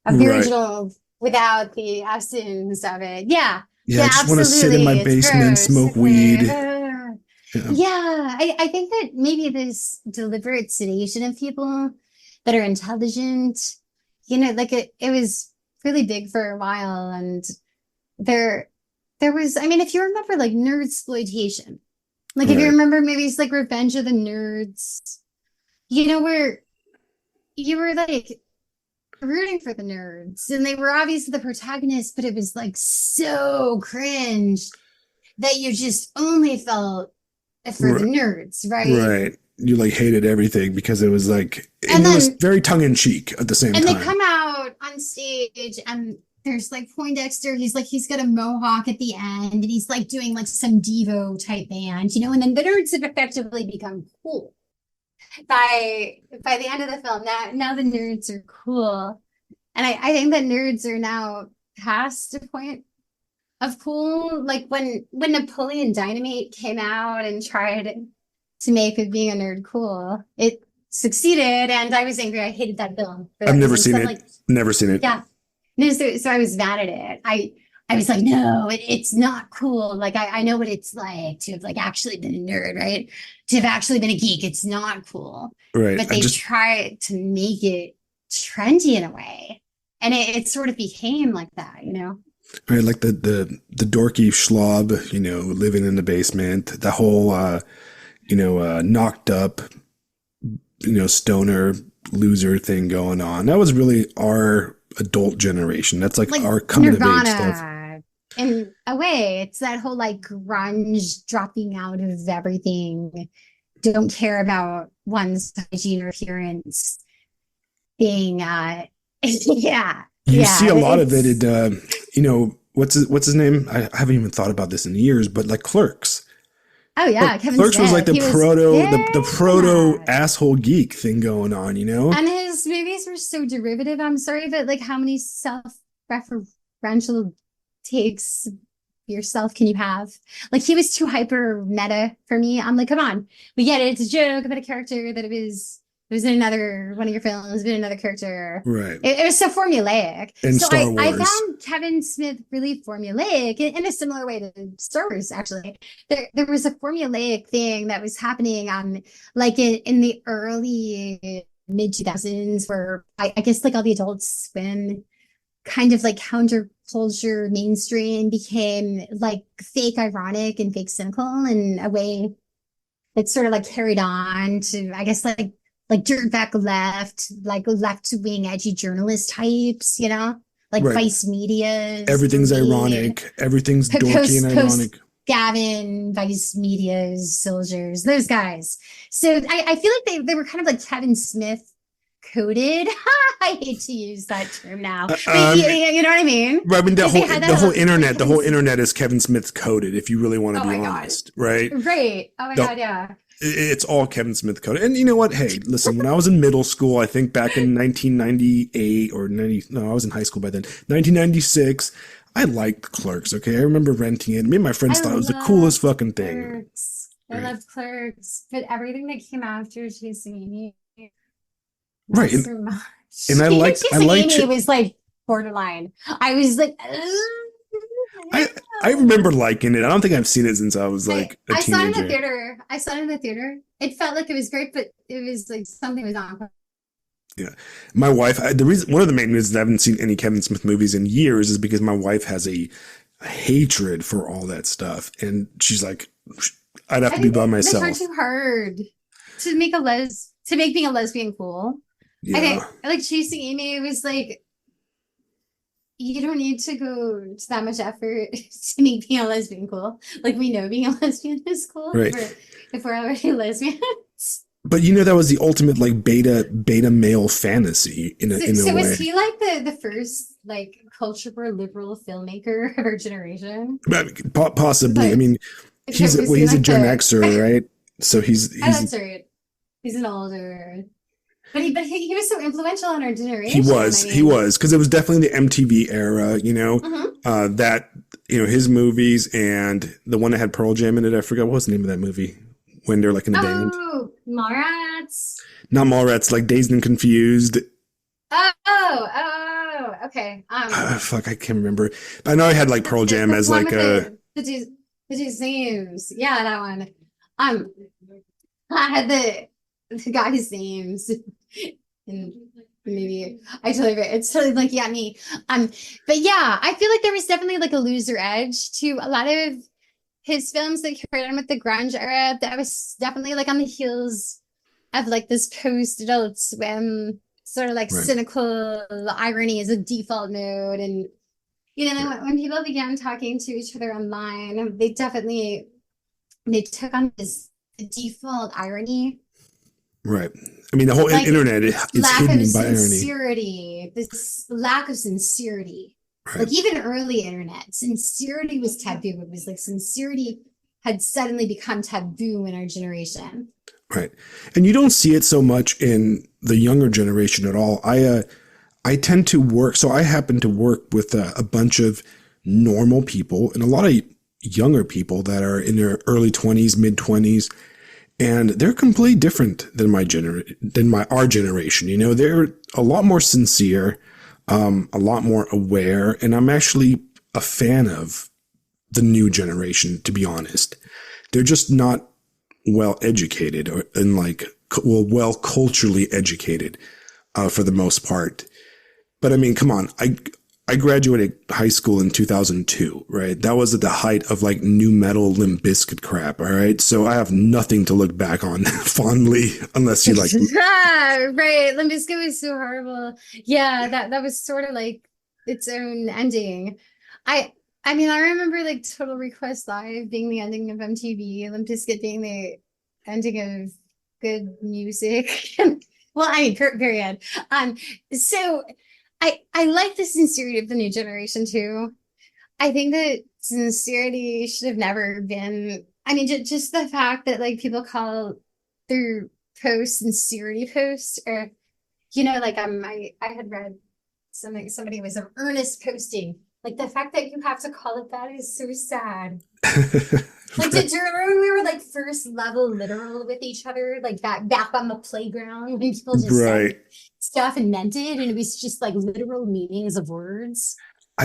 Speaker 2: of the
Speaker 1: Right.
Speaker 2: original without the essence of it. Yeah.
Speaker 1: Yeah, I just want to sit in my
Speaker 2: absolutely. It's
Speaker 1: basement,
Speaker 2: gross.
Speaker 1: smoke weed.
Speaker 2: Yeah, I think that maybe this deliberate sedation of people that are intelligent, like it was really big for a while, and there was, I mean, if you remember like nerd exploitation, like if you
Speaker 1: Right.
Speaker 2: remember movies like Revenge of the Nerds, where you were like rooting for the nerds and they were obviously the protagonists, but it was like so cringe that you just only felt for the nerds, right?
Speaker 1: Right. You like hated everything because it was like,
Speaker 2: And
Speaker 1: it was
Speaker 2: then,
Speaker 1: very tongue in cheek at the same
Speaker 2: and
Speaker 1: time.
Speaker 2: they come out on stage and there's like Poindexter, he's got a mohawk at the end and he's like doing like some Devo type band, and then the nerds have effectively become cool by the end of the film. Now the nerds are cool. And I think that nerds are now past a point of cool. Like when Napoleon Dynamite came out and tried to make it being a nerd cool, it succeeded, and I was angry. I hated that film.
Speaker 1: I've never seen it. Never seen it.
Speaker 2: Yeah. No, so I was mad at it. I was like, no, it's not cool. Like I know what it's like to have like actually been a nerd, right? To have actually been a geek, it's not cool.
Speaker 1: Right.
Speaker 2: But they tried to make it trendy in a way. And it sort of became like that,
Speaker 1: Right, like the dorky schlob, living in the basement, the whole knocked up, stoner loser thing going on. That was really our adult generation. That's like our coming of age stuff.
Speaker 2: In a way, it's that whole like grunge dropping out of everything, don't care about one's hygiene or appearance being yeah.
Speaker 1: You see a lot of it in what's his name? I haven't even thought about this in years, but like Clerks.
Speaker 2: Oh yeah, Kevin
Speaker 1: Clerks
Speaker 2: Smith.
Speaker 1: was like the proto asshole geek thing going on,
Speaker 2: And his movies were so derivative. I'm sorry, but like how many self-referential takes of yourself can you have? Like he was too hyper meta for me. I'm like, come on, we get it. It's a joke about a character that it was in another one of your films, been another character.
Speaker 1: Right.
Speaker 2: It was so formulaic.
Speaker 1: And
Speaker 2: so
Speaker 1: Star Wars.
Speaker 2: I found Kevin Smith really formulaic in a similar way to Star Wars, actually. There was a formulaic thing that was happening like in the early mid 2000s where I guess like all the Adult Swim kind of like counterculture mainstream became like fake ironic and fake cynical in a way that sort of like carried on to, I guess, like dirtbag left, like left-wing edgy journalist types, like
Speaker 1: Right.
Speaker 2: Vice Media.
Speaker 1: Everything's ironic. Everything's dorky and ironic.
Speaker 2: Gavin, Vice Media's soldiers, those guys. So I feel like they were kind of like Kevin Smith coded I hate to use that term now,
Speaker 1: Uh,
Speaker 2: but
Speaker 1: Um,
Speaker 2: you know what I mean?
Speaker 1: I mean,
Speaker 2: They had that like
Speaker 1: the
Speaker 2: Kevin.
Speaker 1: whole internet is Kevin Smith coded. If you really want to
Speaker 2: Oh
Speaker 1: be
Speaker 2: my god!
Speaker 1: honest, right?
Speaker 2: Right? Oh my
Speaker 1: The,
Speaker 2: god! Yeah.
Speaker 1: it's all Kevin Smith coded. And you know what? Hey, listen, when I was in middle school, I think back in 1998 or 90, no, I was in high school by then, 1996, I liked Clerks, okay? I remember renting it. Me and my friends
Speaker 2: I
Speaker 1: thought it was the
Speaker 2: love
Speaker 1: coolest fucking thing,
Speaker 2: Clerks. I
Speaker 1: right?
Speaker 2: loved Clerks, but everything that came after Chasing Amy,
Speaker 1: Right.
Speaker 2: not so much.
Speaker 1: And
Speaker 2: Even
Speaker 1: I
Speaker 2: Chasing
Speaker 1: liked,
Speaker 2: Amy was like borderline. I was like,
Speaker 1: I, I remember liking it. I don't think I've seen it since I was like a
Speaker 2: I saw it in the
Speaker 1: teenager.
Speaker 2: theater. I saw it in the theater. It felt like it was great, but it was like something was on.
Speaker 1: Yeah. My wife, the reason, one of the main reasons I haven't seen any Kevin Smith movies in years is because my wife has a hatred for all that stuff. And she's like, I'd have
Speaker 2: I
Speaker 1: to be
Speaker 2: think
Speaker 1: by
Speaker 2: they tried
Speaker 1: myself.
Speaker 2: too hard to make to make being a lesbian cool. I
Speaker 1: Yeah.
Speaker 2: think like Chasing Amy was like you don't need to go to that much effort to make being a lesbian cool. Like we know being a lesbian is cool
Speaker 1: Right.
Speaker 2: if we're already lesbians.
Speaker 1: But you know, that was the ultimate like beta male fantasy in a
Speaker 2: So was
Speaker 1: way.
Speaker 2: he like the first like cultural liberal filmmaker of our generation?
Speaker 1: Possibly. I
Speaker 2: Like
Speaker 1: mean,
Speaker 2: was he
Speaker 1: he's a
Speaker 2: like
Speaker 1: Gen
Speaker 2: the
Speaker 1: Xer, right? So
Speaker 2: oh that's right. He's an older but he was so influential in our generation. I
Speaker 1: he
Speaker 2: mean
Speaker 1: was, because it was definitely the MTV era, you know,
Speaker 2: mhm.
Speaker 1: that, you know, his movies and the one that had Pearl Jam in it. I forgot what was the name of that movie when they're like in a band.
Speaker 2: Oh, Mallrats.
Speaker 1: Not Mallrats, like Dazed and Confused.
Speaker 2: Okay.
Speaker 1: Fuck, I can't remember. I know I had like Pearl Jam
Speaker 2: The
Speaker 1: as
Speaker 2: one
Speaker 1: like
Speaker 2: with
Speaker 1: a,
Speaker 2: the two names. Yeah, that one. Um, I had the guy's names and maybe I totally forget. It's totally like yeah, me. But yeah, I feel like there was definitely like a loser edge to a lot of his films that carried on with the grunge era. That was definitely like on the heels of like this post Adult Swim sort of like
Speaker 1: right,
Speaker 2: cynical irony as a default mode. And, you know,
Speaker 1: right,
Speaker 2: when people began talking to each other online, they took on this default irony,
Speaker 1: right. I mean, the whole
Speaker 2: like
Speaker 1: internet is
Speaker 2: lack of
Speaker 1: hidden by irony.
Speaker 2: sincerity, this lack of sincerity.
Speaker 1: Right.
Speaker 2: Like even early internet, sincerity was taboo. It was like sincerity had suddenly become taboo in our generation.
Speaker 1: Right. And you don't see it so much in the younger generation at all. I tend to work, so I happen to work with a bunch of normal people and a lot of younger people that are in their early 20s, mid 20s, and they're completely different than our generation. You know, they're a lot more sincere, a lot more aware, and I'm actually a fan of the new generation, to be honest. They're just not well educated and like well culturally educated for the most part. But I mean, come on, I graduated high school in 2002, right? That was at the height of like new metal Limp Bizkit crap, all right? So I have nothing to look back on fondly unless you like.
Speaker 2: Right. Limp Bizkit was so horrible. Yeah, that was sort of like its own ending. I I mean, I remember like Total Request Live being the ending of MTV, Limp Bizkit being the ending of good music. Well, I mean, period. So I like the sincerity of the new generation too. I think that sincerity should have never been. I mean, just the fact that like people call their posts sincerity posts, or like I had read somebody was an earnest posting. Like the fact that you have to call it that is so sad. Like, did you remember when we were like first level literal with each other, like that back on the playground when people just said
Speaker 1: Right.
Speaker 2: stuff and meant it, and it was just like literal meanings of words?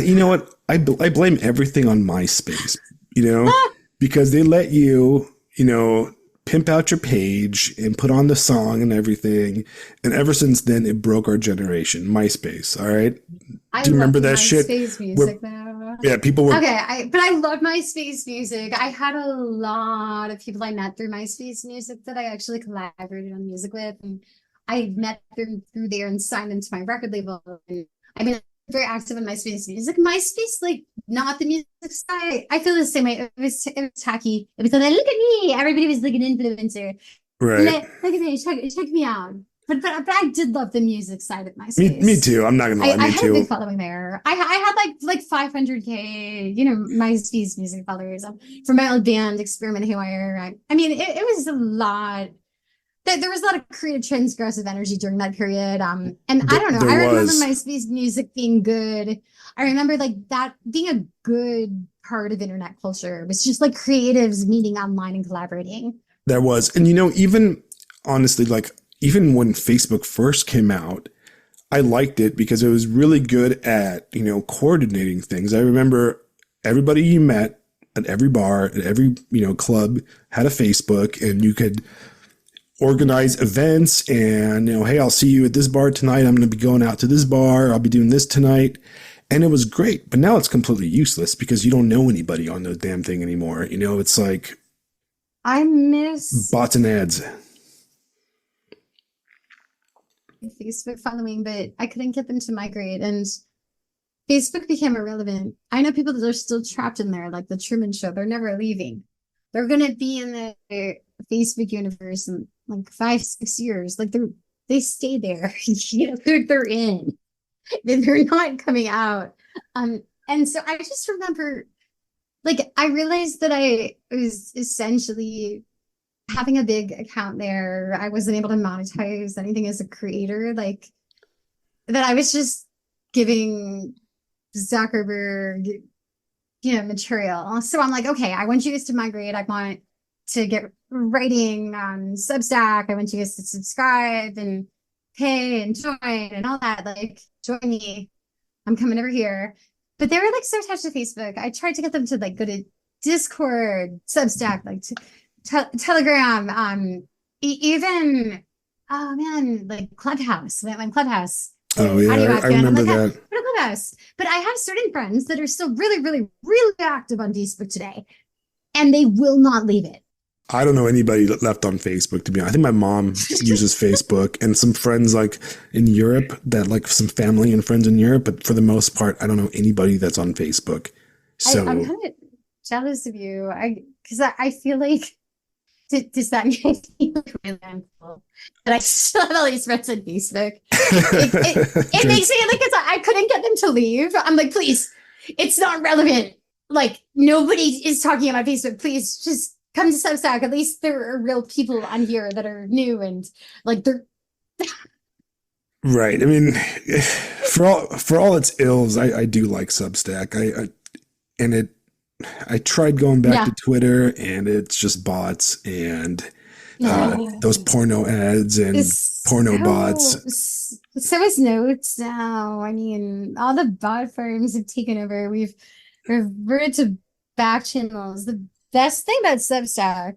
Speaker 1: You know what? I blame everything on MySpace, you know, because they let you, you know, pimp out your page and put on the song and everything. And ever since then, it broke our generation. MySpace, all right?
Speaker 2: I
Speaker 1: Do you remember
Speaker 2: love
Speaker 1: that shit?
Speaker 2: MySpace
Speaker 1: Where,
Speaker 2: music though.
Speaker 1: yeah, people were.
Speaker 2: Okay, but I love MySpace music. I had a lot of people I met through MySpace music that I actually collaborated on music with, and I met them through there and signed them to my record label. And I mean, very active in MySpace music. MySpace, like, not the music side. I feel the same way. It was tacky. It was like, look at me. Everybody was like an influencer.
Speaker 1: Right.
Speaker 2: Look at me. Check me out. but I did love the music side of
Speaker 1: Me
Speaker 2: MySpace.
Speaker 1: too. I'm not gonna lie.
Speaker 2: I
Speaker 1: Me
Speaker 2: had a big
Speaker 1: too.
Speaker 2: following there. I had like 500K, MySpace music followers from my old band, Experiment Haywire. I mean, it was a lot. There was a lot of creative transgressive energy during that period. And I don't know.
Speaker 1: There
Speaker 2: I remember
Speaker 1: was.
Speaker 2: MySpace music being good. I remember like that being a good part of internet culture. It was just like creatives meeting online and collaborating.
Speaker 1: There was. And even honestly, like even when Facebook first came out, I liked it because it was really good at, coordinating things. I remember everybody you met at every bar, at every, club had a Facebook, and you could organize events and, hey, I'll see you at this bar tonight. I'm going to be going out to this bar. I'll be doing this tonight. And it was great. But now it's completely useless because you don't know anybody on the damn thing anymore. It's like
Speaker 2: I miss
Speaker 1: bots and ads.
Speaker 2: Facebook following, but I couldn't get them to migrate. And Facebook became irrelevant. I know people that are still trapped in there, like the Truman Show. They're never leaving. They're gonna be in the Facebook universe in like 5, 6 years. Like they stay there. They're in. They're not coming out. And so I just remember, like, I realized that I was essentially having a big account there. I wasn't able to monetize anything as a creator, like that. I was just giving Zuckerberg, material. So I'm like, okay, I want you guys to migrate. I want to get writing on Substack. I want you guys to subscribe and pay and join and all that. Like, join me. I'm coming over here. But they were like so attached to Facebook. I tried to get them to like go to Discord, Substack, like Telegram, even oh man, like Clubhouse. When Clubhouse,
Speaker 1: Oh,
Speaker 2: audio
Speaker 1: yeah.
Speaker 2: app
Speaker 1: I
Speaker 2: band. I'm
Speaker 1: remember
Speaker 2: like, yeah,
Speaker 1: that.
Speaker 2: go to Clubhouse. But I have certain friends that are still really, really, really active on Facebook today, and they will not leave it.
Speaker 1: I don't know anybody left on Facebook, to be honest. I think my mom uses Facebook and some friends like in Europe that like some family and friends in Europe. But for the most part, I don't know anybody that's on Facebook.
Speaker 2: I'm
Speaker 1: So,
Speaker 2: kind of jealous of you. Because I feel like, does that make me feel really uncool that I still have all these friends on Facebook? It makes me like I couldn't get them to leave. I'm like, please, it's not relevant. Like nobody is talking about Facebook. Please just come to Substack. At least there are real people on here that are new and like they're
Speaker 1: right. I mean, for all its ills, I do like Substack. And I tried going back
Speaker 2: yeah.
Speaker 1: to Twitter, and it's just bots and those
Speaker 2: No.
Speaker 1: porno ads and porno bots.
Speaker 2: So is Notes now. I mean, all the bot firms have taken over. We've reverted to back channels. The best thing about Substack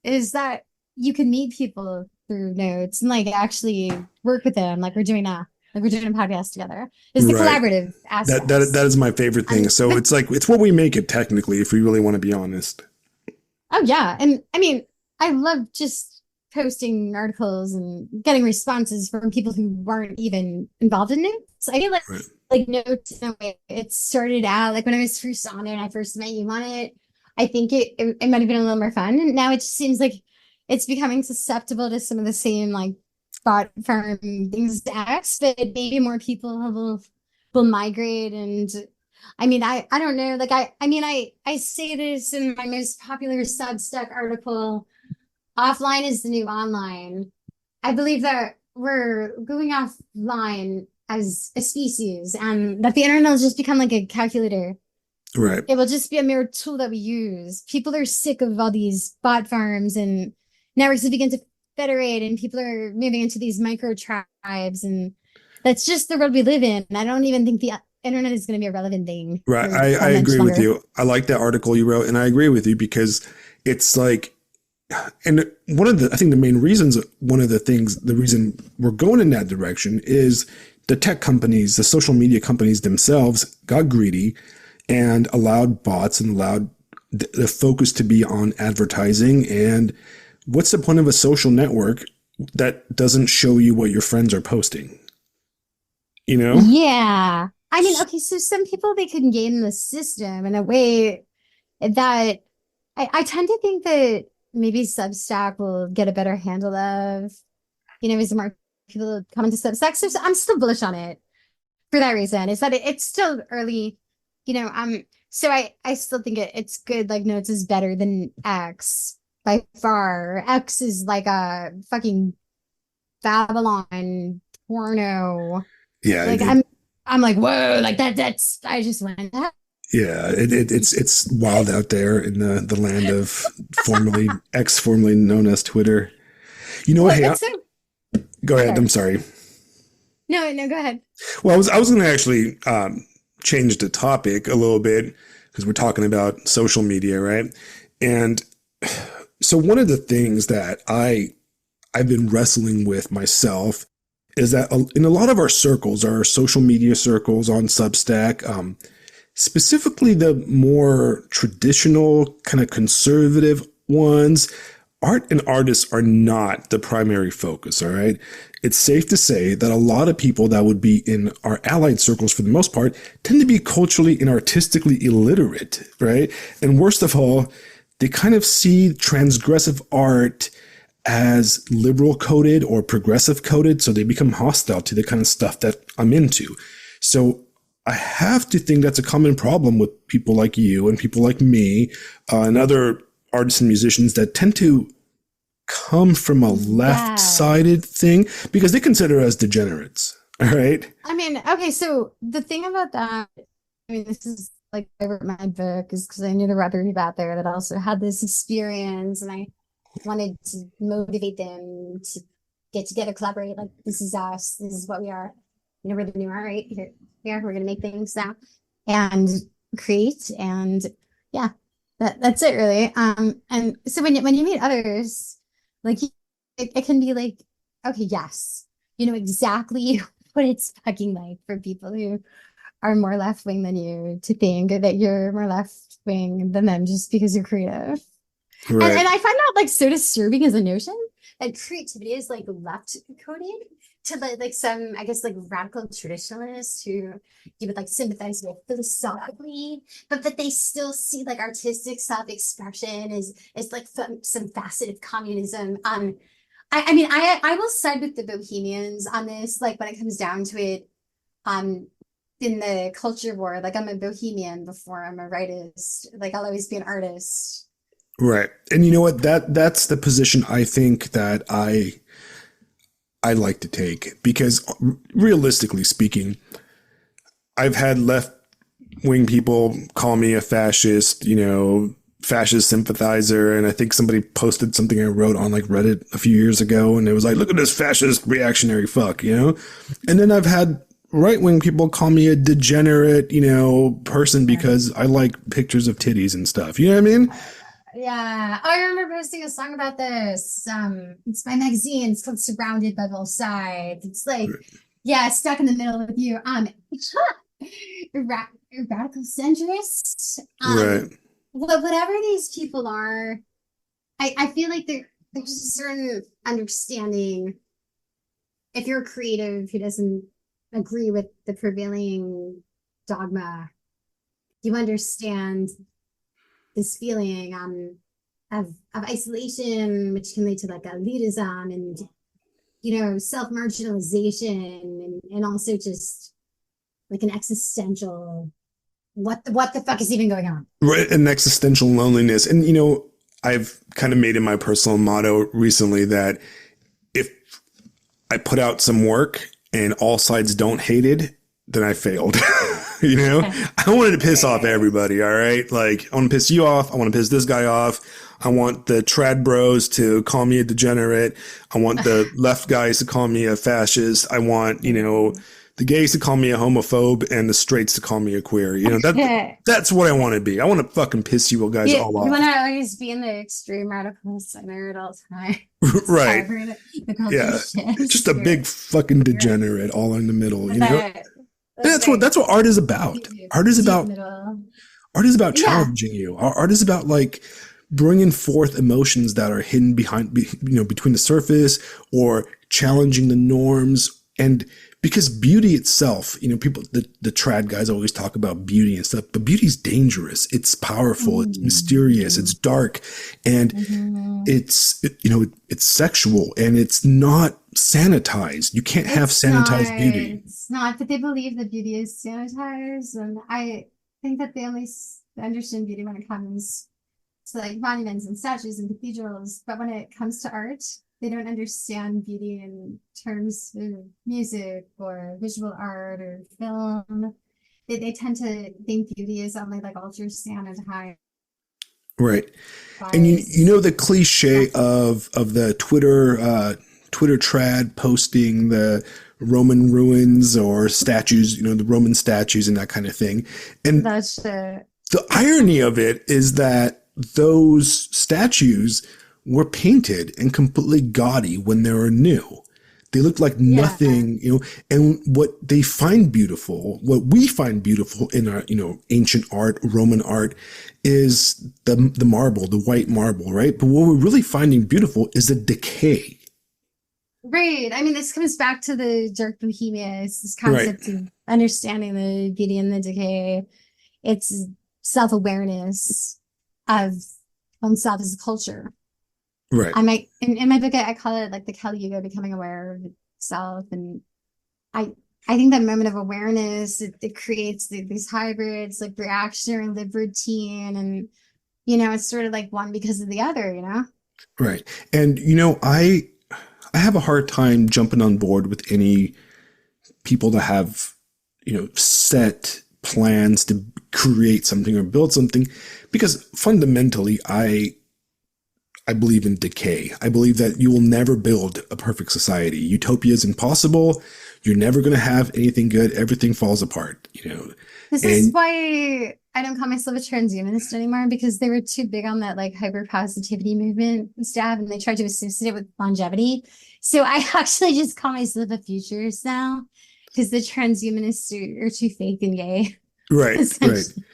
Speaker 2: is that you can meet people through Notes and like actually work with them, like we're doing now. Like we're doing a podcast together. Is the
Speaker 1: Right.
Speaker 2: collaborative
Speaker 1: That
Speaker 2: aspects.
Speaker 1: is my favorite thing. So
Speaker 2: But
Speaker 1: it's what we make it technically, if we really want to be honest.
Speaker 2: oh yeah, and I mean, I love just posting articles and getting responses from people who weren't even involved in Notes. I feel
Speaker 1: Right.
Speaker 2: like Notes in a way it started out like when I was first on it and I first met you on it. I think it might have been a little more fun. And now it just seems like it's becoming susceptible to some of the same like bot farm things acts, but maybe more people will migrate. And I mean, I don't know. Like I mean I say this in my most popular Substack article. Offline is the new online. I believe that we're going offline as a species and that the internet will just become like a calculator.
Speaker 1: Right.
Speaker 2: It will just be a mere tool that we use. People are sick of all these bot farms and networks have begun to federate and people are moving into these micro tribes and that's just the world we live in. And I don't even think the internet is going to be a relevant thing
Speaker 1: Right.
Speaker 2: for
Speaker 1: I
Speaker 2: that much
Speaker 1: agree with
Speaker 2: longer.
Speaker 1: you. I like that article you wrote, and I agree with you because it's like, and I think the main reasons, the reason we're going in that direction is the tech companies, the social media companies themselves got greedy and allowed bots and allowed the focus to be on advertising. And what's the point of a social network that doesn't show you what your friends are posting? You know?
Speaker 2: Yeah. I mean, okay, so some people they can game the system in a way that I tend to think that maybe Substack will get a better handle of. is there more people coming to Substack? So I'm still bullish on it for that reason. Is that it's still early, so I still think it's good. Like Notes is better than X by far. X is like a fucking Babylon porno.
Speaker 1: Yeah,
Speaker 2: Like I'm like, whoa, like that's I just went.
Speaker 1: yeah, it's wild out there in the land of formerly known as Twitter. You know what?
Speaker 2: Well,
Speaker 1: Hey,
Speaker 2: it's so
Speaker 1: go ahead.
Speaker 2: sorry.
Speaker 1: I'm sorry.
Speaker 2: No, go ahead.
Speaker 1: Well, I was going to actually change the topic a little bit because we're talking about social media, right? And so one of the things that I've been wrestling with myself is that in a lot of our circles, our social media circles on Substack, specifically the more traditional kind of conservative ones, art and artists are not the primary focus. All right. It's safe to say that a lot of people that would be in our allied circles for the most part tend to be culturally and artistically illiterate. Right. And worst of all, they kind of see transgressive art as liberal coded or progressive coded. So they become hostile to the kind of stuff that I'm into. So I have to think that's a common problem with people like you and people like me and other artists and musicians that tend to come from a left-sided thing because they consider us degenerates. All right.
Speaker 2: I mean, okay, so the thing about that, I mean, this is like I wrote my book is because I knew there were other people out there that also had this experience, and I wanted to motivate them to get together, collaborate. Like, this is us, this is what we are. We're the new art, right? Here we are. We're gonna make things now and create, and yeah, that's it really. And so when you meet others, like it can be like, okay, yes, you know exactly what it's fucking like for people who are more left wing than you to think that you're more left wing than them just because you're creative.
Speaker 1: Right.
Speaker 2: And I find that like so disturbing as a notion that creativity is like left coded to like some, I guess, like radical traditionalists who you would like sympathize with philosophically, but that they still see like artistic self-expression is like some facet of communism. I mean, I will side with the Bohemians on this, like when it comes down to it, in the culture war, like I'm a Bohemian before I'm a rightist. Like I'll always be an artist.
Speaker 1: Right. And you know what? That's the position I think that I like to take because realistically speaking, I've had left wing people call me a fascist, fascist sympathizer. And I think somebody posted something I wrote on like Reddit a few years ago and it was like, look at this fascist reactionary fuck, And then I've had right wing people call me a degenerate, person because I like pictures of titties and stuff. You know what I mean?
Speaker 2: Yeah. Oh, I remember posting a song about this. It's my magazine. It's called Surrounded by Both Sides. It's like, yeah, stuck in the middle with you. Radical centrist.
Speaker 1: Right.
Speaker 2: Whatever these people are, I feel like there's a certain understanding. If you're a creative who doesn't agree with the prevailing dogma, you understand this feeling of isolation, which can lead to like elitism and self-marginalization and also just like an existential what the fuck is even going on?
Speaker 1: Right, an existential loneliness. And I've kind of made it my personal motto recently that if I put out some work and all sides don't hate it, then I failed. I wanted to piss off everybody. All right. Like I want to piss you off. I want to piss this guy off. I want the trad bros to call me a degenerate. I want the left guys to call me a fascist. I want, the gays to call me a homophobe and the straights to call me a queer. That's what I want to be. I want to fucking piss you guys all off.
Speaker 2: You want to always be in the extreme radical center at all times.
Speaker 1: Right. Yeah. Just a big fucking degenerate all in the middle, That's what art is about. Art is about challenging you. Art is about like bringing forth emotions that are hidden behind, between the surface or challenging the norms. And because beauty itself, people, the trad guys always talk about beauty and stuff, but beauty is dangerous. It's powerful. It's mysterious. It's dark, and it's sexual, and it's not sanitized. You can't have
Speaker 2: It's not.
Speaker 1: sanitized beauty.
Speaker 2: It's not. But they believe that beauty is sanitized, and I think that they only understand beauty when it comes to like monuments and statues and cathedrals. But when it comes to art, they don't understand beauty in terms of music or visual art or film. They tend to think beauty is only like ultra sanitized.
Speaker 1: Right. And you know the cliche of the Twitter trad posting the Roman ruins or statues, you know, the Roman statues and that kind of thing. And
Speaker 2: That's the
Speaker 1: the irony of it is that those statues were painted and completely gaudy when they were new. They look like
Speaker 2: yeah.
Speaker 1: nothing, you know, and what they find beautiful, what we find beautiful in our, you know, ancient art, Roman art is the marble, the white marble, right? But what we're really finding beautiful is the decay.
Speaker 2: Right. I mean, this comes back to the dark bohemia. It's this
Speaker 1: Right.
Speaker 2: concept of understanding the beauty and the decay. It's self-awareness of oneself as a culture.
Speaker 1: Right.
Speaker 2: I might in my book I call it like the Kali Yuga, becoming aware of itself. And I I think that moment of awareness, it creates these hybrids, like reactionary libertine, and it's sort of like one because of the other,
Speaker 1: Right. And you know, I have a hard time jumping on board with any people that have, you know, set plans to create something or build something because fundamentally I believe in decay. I believe that you will never build a perfect society. Utopia is impossible. You're never going to have anything good. Everything falls apart, you know.
Speaker 2: This is
Speaker 1: And
Speaker 2: why I don't call myself a transhumanist anymore, because they were too big on that like hyper positivity movement and stuff, and they tried to associate it with longevity. So I actually just call myself a futurist now, because the transhumanists are too fake and gay.
Speaker 1: right, right.
Speaker 2: Essentially.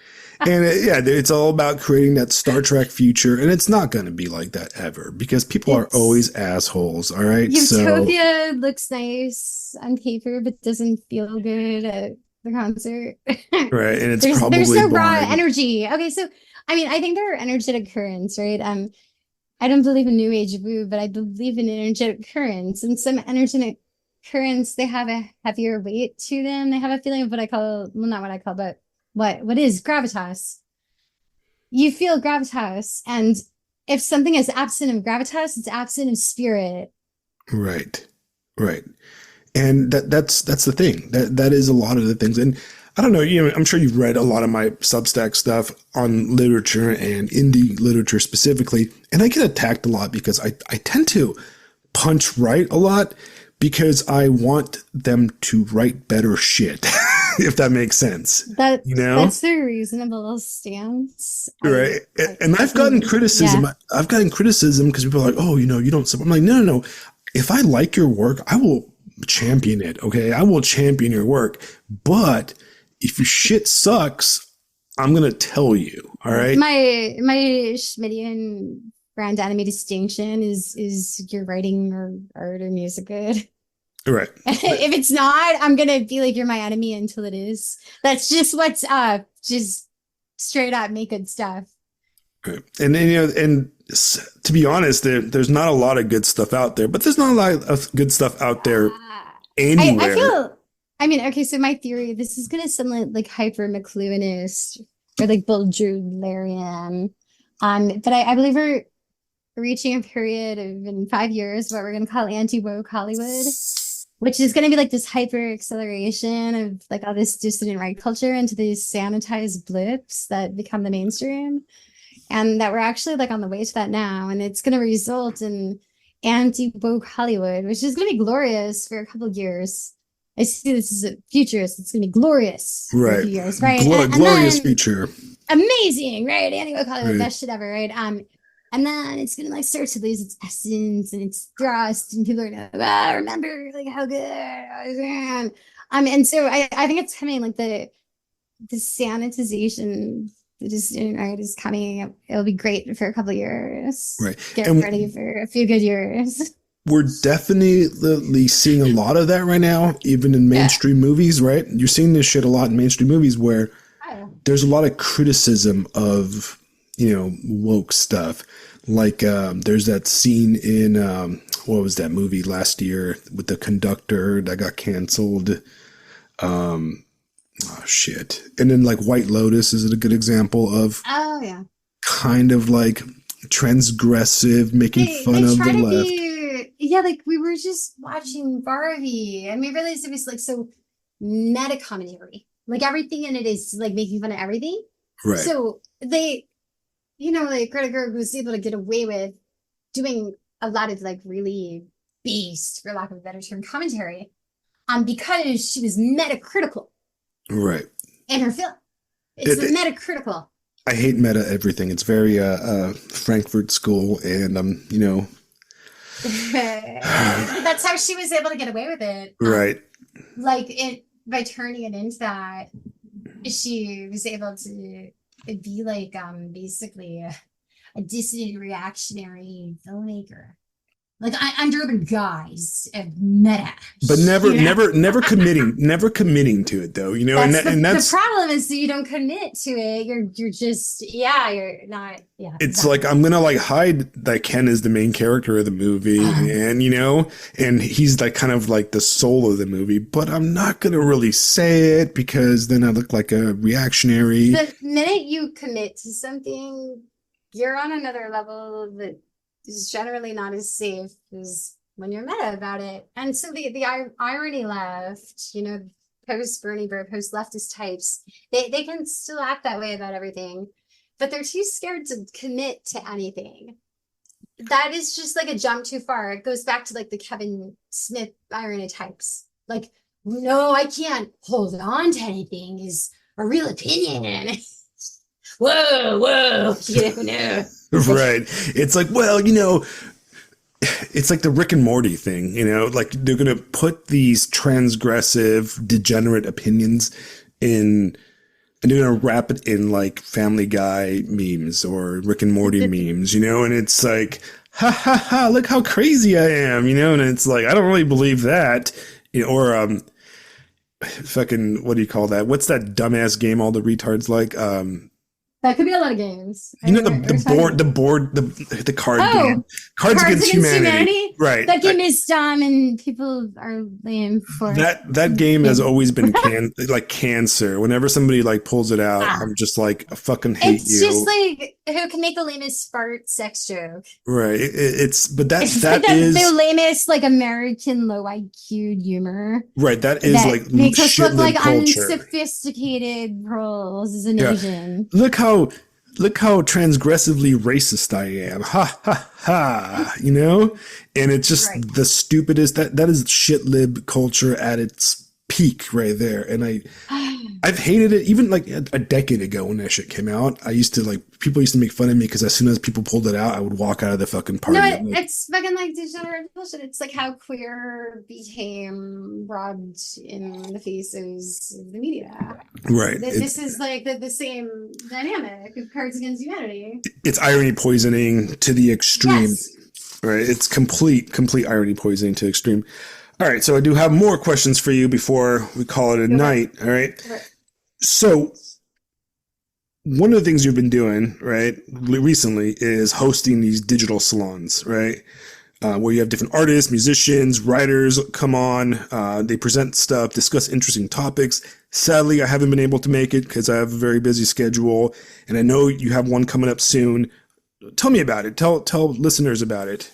Speaker 1: And yeah, it's all about creating that Star Trek future, and it's not going to be like that ever because people are
Speaker 2: It's
Speaker 1: always assholes. All right, so
Speaker 2: Utopia looks nice on paper, but doesn't feel good at the concert.
Speaker 1: right, and it's
Speaker 2: There's
Speaker 1: probably
Speaker 2: no raw
Speaker 1: boring.
Speaker 2: energy. Okay, so I mean, I think there are energetic currents, right? I don't believe in New Age woo, but I believe in energetic currents. And some energetic currents, they have a heavier weight to them. They have a feeling of what I call, well, not what I call, but what is gravitas. You feel gravitas, and if something is absent of gravitas, it's absent of spirit.
Speaker 1: Right, right. And that's the thing. That is a lot of the things. And I don't know, you know, I'm sure you've read a lot of my Substack stuff on literature and indie literature specifically. And I get attacked a lot because I tend to punch right a lot because I want them to write better shit, if that makes sense. You know?
Speaker 2: That's the reasonable stance.
Speaker 1: Right. And
Speaker 2: I
Speaker 1: I've gotten
Speaker 2: think, yeah.
Speaker 1: criticism. I've gotten criticism because people are like, oh, you know, you don't support. I'm like, no, no, no. If I like your work, I will champion it. Okay. I will champion your work. But if your shit sucks, I'm going to tell you. All right.
Speaker 2: My Schmittian grand enemy distinction is your writing or art or music good.
Speaker 1: Right.
Speaker 2: If it's not, I'm gonna be like, you're my enemy until it is. That's just what's up. Just straight up make good stuff.
Speaker 1: Right. And then, you know, and to be honest, there's not a lot of good stuff out there, but there's not a lot of good stuff out there
Speaker 2: I
Speaker 1: anywhere.
Speaker 2: feel, I mean, okay, so my theory, this is gonna sound like hyper McLuhanist or like Baudrillarian. But I believe we're reaching a period of in 5 years what we're gonna call anti-woke Hollywood, which is going to be like this hyper acceleration of like all this dissident right culture into these sanitized blips that become the mainstream. And that we're actually like on the way to that now. And it's going to result in anti-woke Hollywood, which is going to be glorious for a couple of years. I see this as a futurist. It's going to be glorious for a
Speaker 1: Right.
Speaker 2: few years, right? And
Speaker 1: Glorious
Speaker 2: then
Speaker 1: future.
Speaker 2: amazing, right? Anti-woke Hollywood,
Speaker 1: Right.
Speaker 2: best shit ever, right? And then it's gonna like start to lose its essence and its thrust, and people are gonna remember like how good I was. And so I think it's coming like the sanitization, the distant right is coming. It'll be great for a couple of years.
Speaker 1: Right.
Speaker 2: Get
Speaker 1: And
Speaker 2: ready for a few good years.
Speaker 1: we're definitely seeing a lot of that right now, even in
Speaker 2: Yeah.
Speaker 1: mainstream movies, right? You're seeing this shit a lot in mainstream movies where
Speaker 2: Oh.
Speaker 1: there's a lot of criticism of, you know, woke stuff. Like there's that scene in what was that movie last year with the conductor that got canceled? Oh shit. And then like White Lotus is a good example of
Speaker 2: Oh yeah.
Speaker 1: kind of like transgressive, making fun
Speaker 2: They
Speaker 1: of the
Speaker 2: try to
Speaker 1: left.
Speaker 2: be, yeah, like we were just watching Barbie and we realized it was like so meta commentary. Like everything in it is like making fun of everything.
Speaker 1: Right.
Speaker 2: So they, like Greta Gerwig was able to get away with doing a lot of like really beast, for lack of a better term, commentary, because she was metacritical
Speaker 1: Right.
Speaker 2: in her film. It's
Speaker 1: It,
Speaker 2: the
Speaker 1: it-
Speaker 2: metacritical.
Speaker 1: I hate meta everything. It's very Frankfurt School, and
Speaker 2: That's how she was able to get away with it.
Speaker 1: right.
Speaker 2: Like it by turning it into that, she was able to be like basically a dissident reactionary filmmaker. Like under the guise of meta.
Speaker 1: But
Speaker 2: You know?
Speaker 1: never committing to it though. And
Speaker 2: That's
Speaker 1: and
Speaker 2: the
Speaker 1: that's
Speaker 2: problem is that you don't commit to it. You're just you're not
Speaker 1: it's
Speaker 2: exactly.
Speaker 1: like I'm gonna like hide that Ken is the main character of the movie, and and he's like kind of like the soul of the movie, but I'm not gonna really say it because then I look like a reactionary.
Speaker 2: The minute you commit to something, you're on another level that is generally not as safe as when you're meta about it. And so the irony left, post Bernie Bro, post leftist types, they can still act that way about everything, but they're too scared to commit to anything. That is just like a jump too far. It goes back to like the Kevin Smith irony types. Like, no, I can't hold on to anything is a real opinion. Whoa, whoa, no.
Speaker 1: Right. It's like, well, it's like the Rick and Morty thing, like they're going to put these transgressive, degenerate opinions in, and they're going to wrap it in like Family Guy memes or Rick and Morty memes, and it's like, ha ha ha, look how crazy I am, and it's like, I don't really believe that, or, fucking, what do you call that? What's that dumbass game all the retards like?
Speaker 2: That could be a lot of games.
Speaker 1: The card game,
Speaker 2: Oh,
Speaker 1: Cards
Speaker 2: Cards
Speaker 1: Against
Speaker 2: Against
Speaker 1: Humanity.
Speaker 2: Humanity?
Speaker 1: Right.
Speaker 2: That game is dumb and people are lame for it.
Speaker 1: That game has always been like cancer. Whenever somebody like pulls it out,
Speaker 2: Ah.
Speaker 1: I'm just like, I fucking hate
Speaker 2: It's
Speaker 1: you.
Speaker 2: just like who can make the lamest fart sex joke?
Speaker 1: Right. But
Speaker 2: It's
Speaker 1: that
Speaker 2: like
Speaker 1: is
Speaker 2: the lamest like American low IQ humor
Speaker 1: right. That is
Speaker 2: that
Speaker 1: like
Speaker 2: makes us look
Speaker 1: shitlib
Speaker 2: like
Speaker 1: culture.
Speaker 2: unsophisticated pearls as an
Speaker 1: Yeah.
Speaker 2: Asian.
Speaker 1: Look how transgressively racist I am. Ha ha ha. And it's just
Speaker 2: Right.
Speaker 1: the stupidest. That is shitlib culture at its peak right there. And I've hated it even like a decade ago when that shit came out. People used to make fun of me because as soon as people pulled it out, I would walk out of the fucking party.
Speaker 2: No,
Speaker 1: Like,
Speaker 2: it's fucking like degenerate bullshit. It's like how queer became rubbed in the faces of the media.
Speaker 1: right.
Speaker 2: This is like the same dynamic of Cards Against Humanity.
Speaker 1: It's irony poisoning to the extreme.
Speaker 2: Yes.
Speaker 1: Right. It's complete irony poisoning to extreme. All right. So I do have more questions for you before we call it a night. All right.
Speaker 2: Right.
Speaker 1: So one of the things you've been doing, right, recently is hosting these digital salons, right? Where you have different artists, musicians, writers come on. They present stuff, discuss interesting topics. Sadly, I haven't been able to make it because I have a very busy schedule, and I know you have one coming up soon. Tell me about it. Tell listeners about it.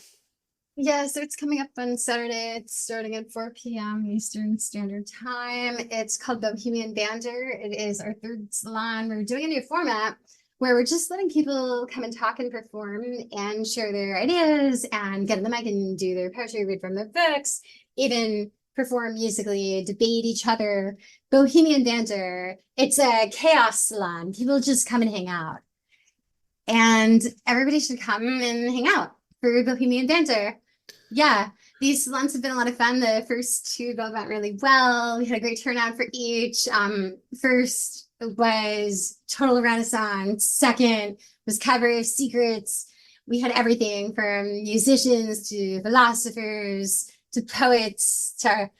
Speaker 2: Yeah, so it's coming up on Saturday. It's starting at 4 p.m. Eastern Standard Time. It's called Bohemian Banter. It is our third salon. We're doing a new format where we're just letting people come and talk and perform and share their ideas and get on the mic and do their poetry, read from their books, even perform musically, debate each other. Bohemian Banter. It's a chaos salon. People just come and hang out. And everybody should come and hang out for Bohemian Banter. Yeah, these salons have been a lot of fun. The first two both went really well. We had a great turnout for each. First was Total Renaissance. Second was Cover of Secrets. We had everything from musicians to philosophers to poets to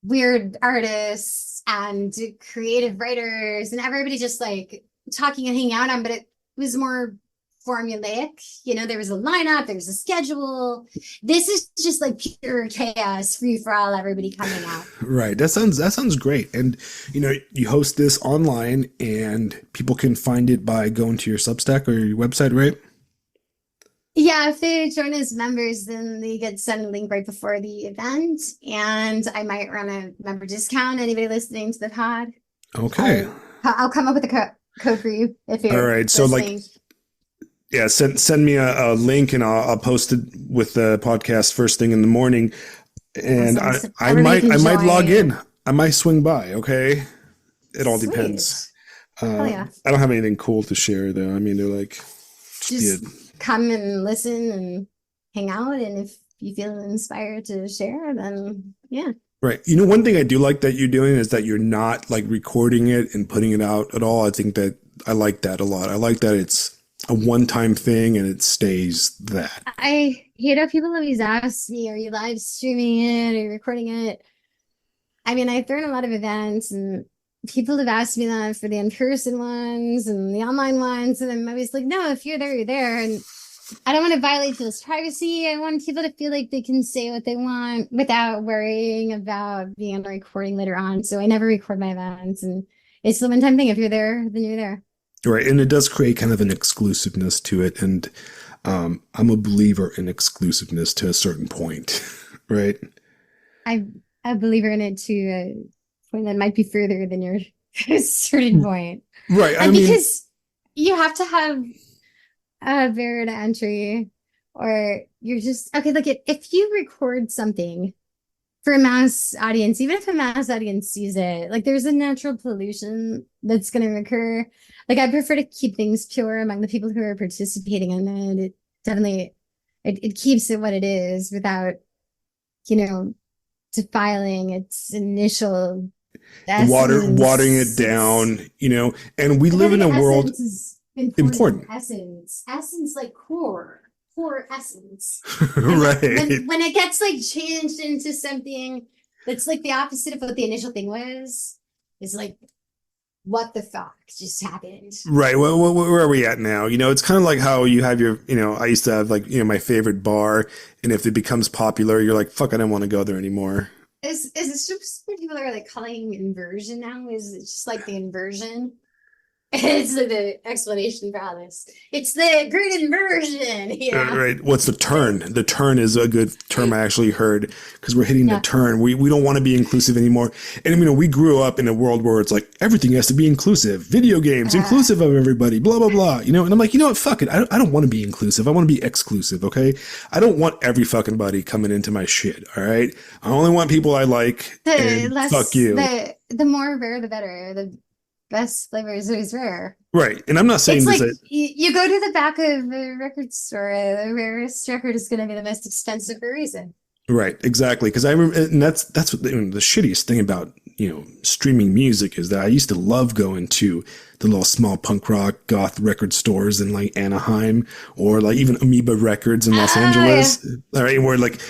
Speaker 2: weird artists and to creative writers and everybody just like talking and hanging out on, but it was more formulaic. There was a lineup, there was a schedule. This is just like pure chaos, free for all, everybody coming out.
Speaker 1: Right. That sounds great. And you host this online and people can find it by going to your Substack or your website, right?
Speaker 2: Yeah, if they join as members, then they get sent a link right before the event. And I might run a member discount. Anybody listening to the pod?
Speaker 1: Okay.
Speaker 2: I'll come up with a code for you if you're
Speaker 1: all right. So
Speaker 2: listening.
Speaker 1: yeah, send me a link and I'll post it with the podcast first thing in the morning. And
Speaker 2: Awesome.
Speaker 1: I might log in. I might swing by. Okay. It all depends.
Speaker 2: Yeah.
Speaker 1: I don't have anything cool to share though. I mean, they're like,
Speaker 2: just come and listen and hang out. And if you feel inspired to share, then yeah.
Speaker 1: Right. One thing I do like that you're doing is that you're not like recording it and putting it out at all. I think that I like that a lot. I like that it's a one-time thing and it stays that.
Speaker 2: I hate how people always ask me, are you live streaming it? Are you recording it? I mean, I throw in a lot of events and people have asked me that for the in-person ones and the online ones. And I'm always like, no, if you're there, you're there. And I don't want to violate people's privacy. I want people to feel like they can say what they want without worrying about being on a recording later on. So I never record my events. And it's the one-time thing. If you're there, then you're there.
Speaker 1: Right. And it does create kind of an exclusiveness to it. And I'm a believer in exclusiveness to a certain point. Right.
Speaker 2: I'm a believer in it to a point that might be further than your certain point.
Speaker 1: Right.
Speaker 2: And because you have to have a barrier to entry or you're just, okay, look, if you record something for a mass audience, even if a mass audience sees it, like there's a natural pollution that's going to occur. Like I prefer to keep things pure among the people who are participating in it. It definitely, it keeps it what it is without, defiling its initial essence.
Speaker 1: Watering it down, and we live in a world important.
Speaker 2: Essence like core essence.
Speaker 1: Right.
Speaker 2: When it gets like changed into something that's like the opposite of what the initial thing was, it's like, what the fuck just happened? Right.
Speaker 1: Well, where are we at now? It's kind of like how you have your, I used to have like, my favorite bar. And if it becomes popular, you're like, fuck, I don't want to go there anymore.
Speaker 2: Is it just what people are like calling inversion now? Is it just like the inversion? It's like the explanation for all this. It's the great inversion.
Speaker 1: Right. What's the turn? The turn is a good term I actually heard because we're hitting the turn. We don't want to be inclusive anymore. And, we grew up in a world where it's like everything has to be inclusive. Video games, inclusive of everybody, blah, blah, blah. And I'm like, what? Fuck it. I don't want to be inclusive. I want to be exclusive. Okay. I don't want every fucking buddy coming into my shit. All right. I only want people I like. Fuck you.
Speaker 2: The more rare, the better. The best flavors is rare.
Speaker 1: Right. And I'm not saying
Speaker 2: it's
Speaker 1: this.
Speaker 2: Like you go to the back of a record store, the rarest record is going to be the most expensive for a reason.
Speaker 1: Right. Exactly. Because I remember, and that's what the shittiest thing about, streaming music is that I used to love going to the little small punk rock goth record stores in like Anaheim or like even Amoeba Records in Los Angeles. Yeah. All right. Where like,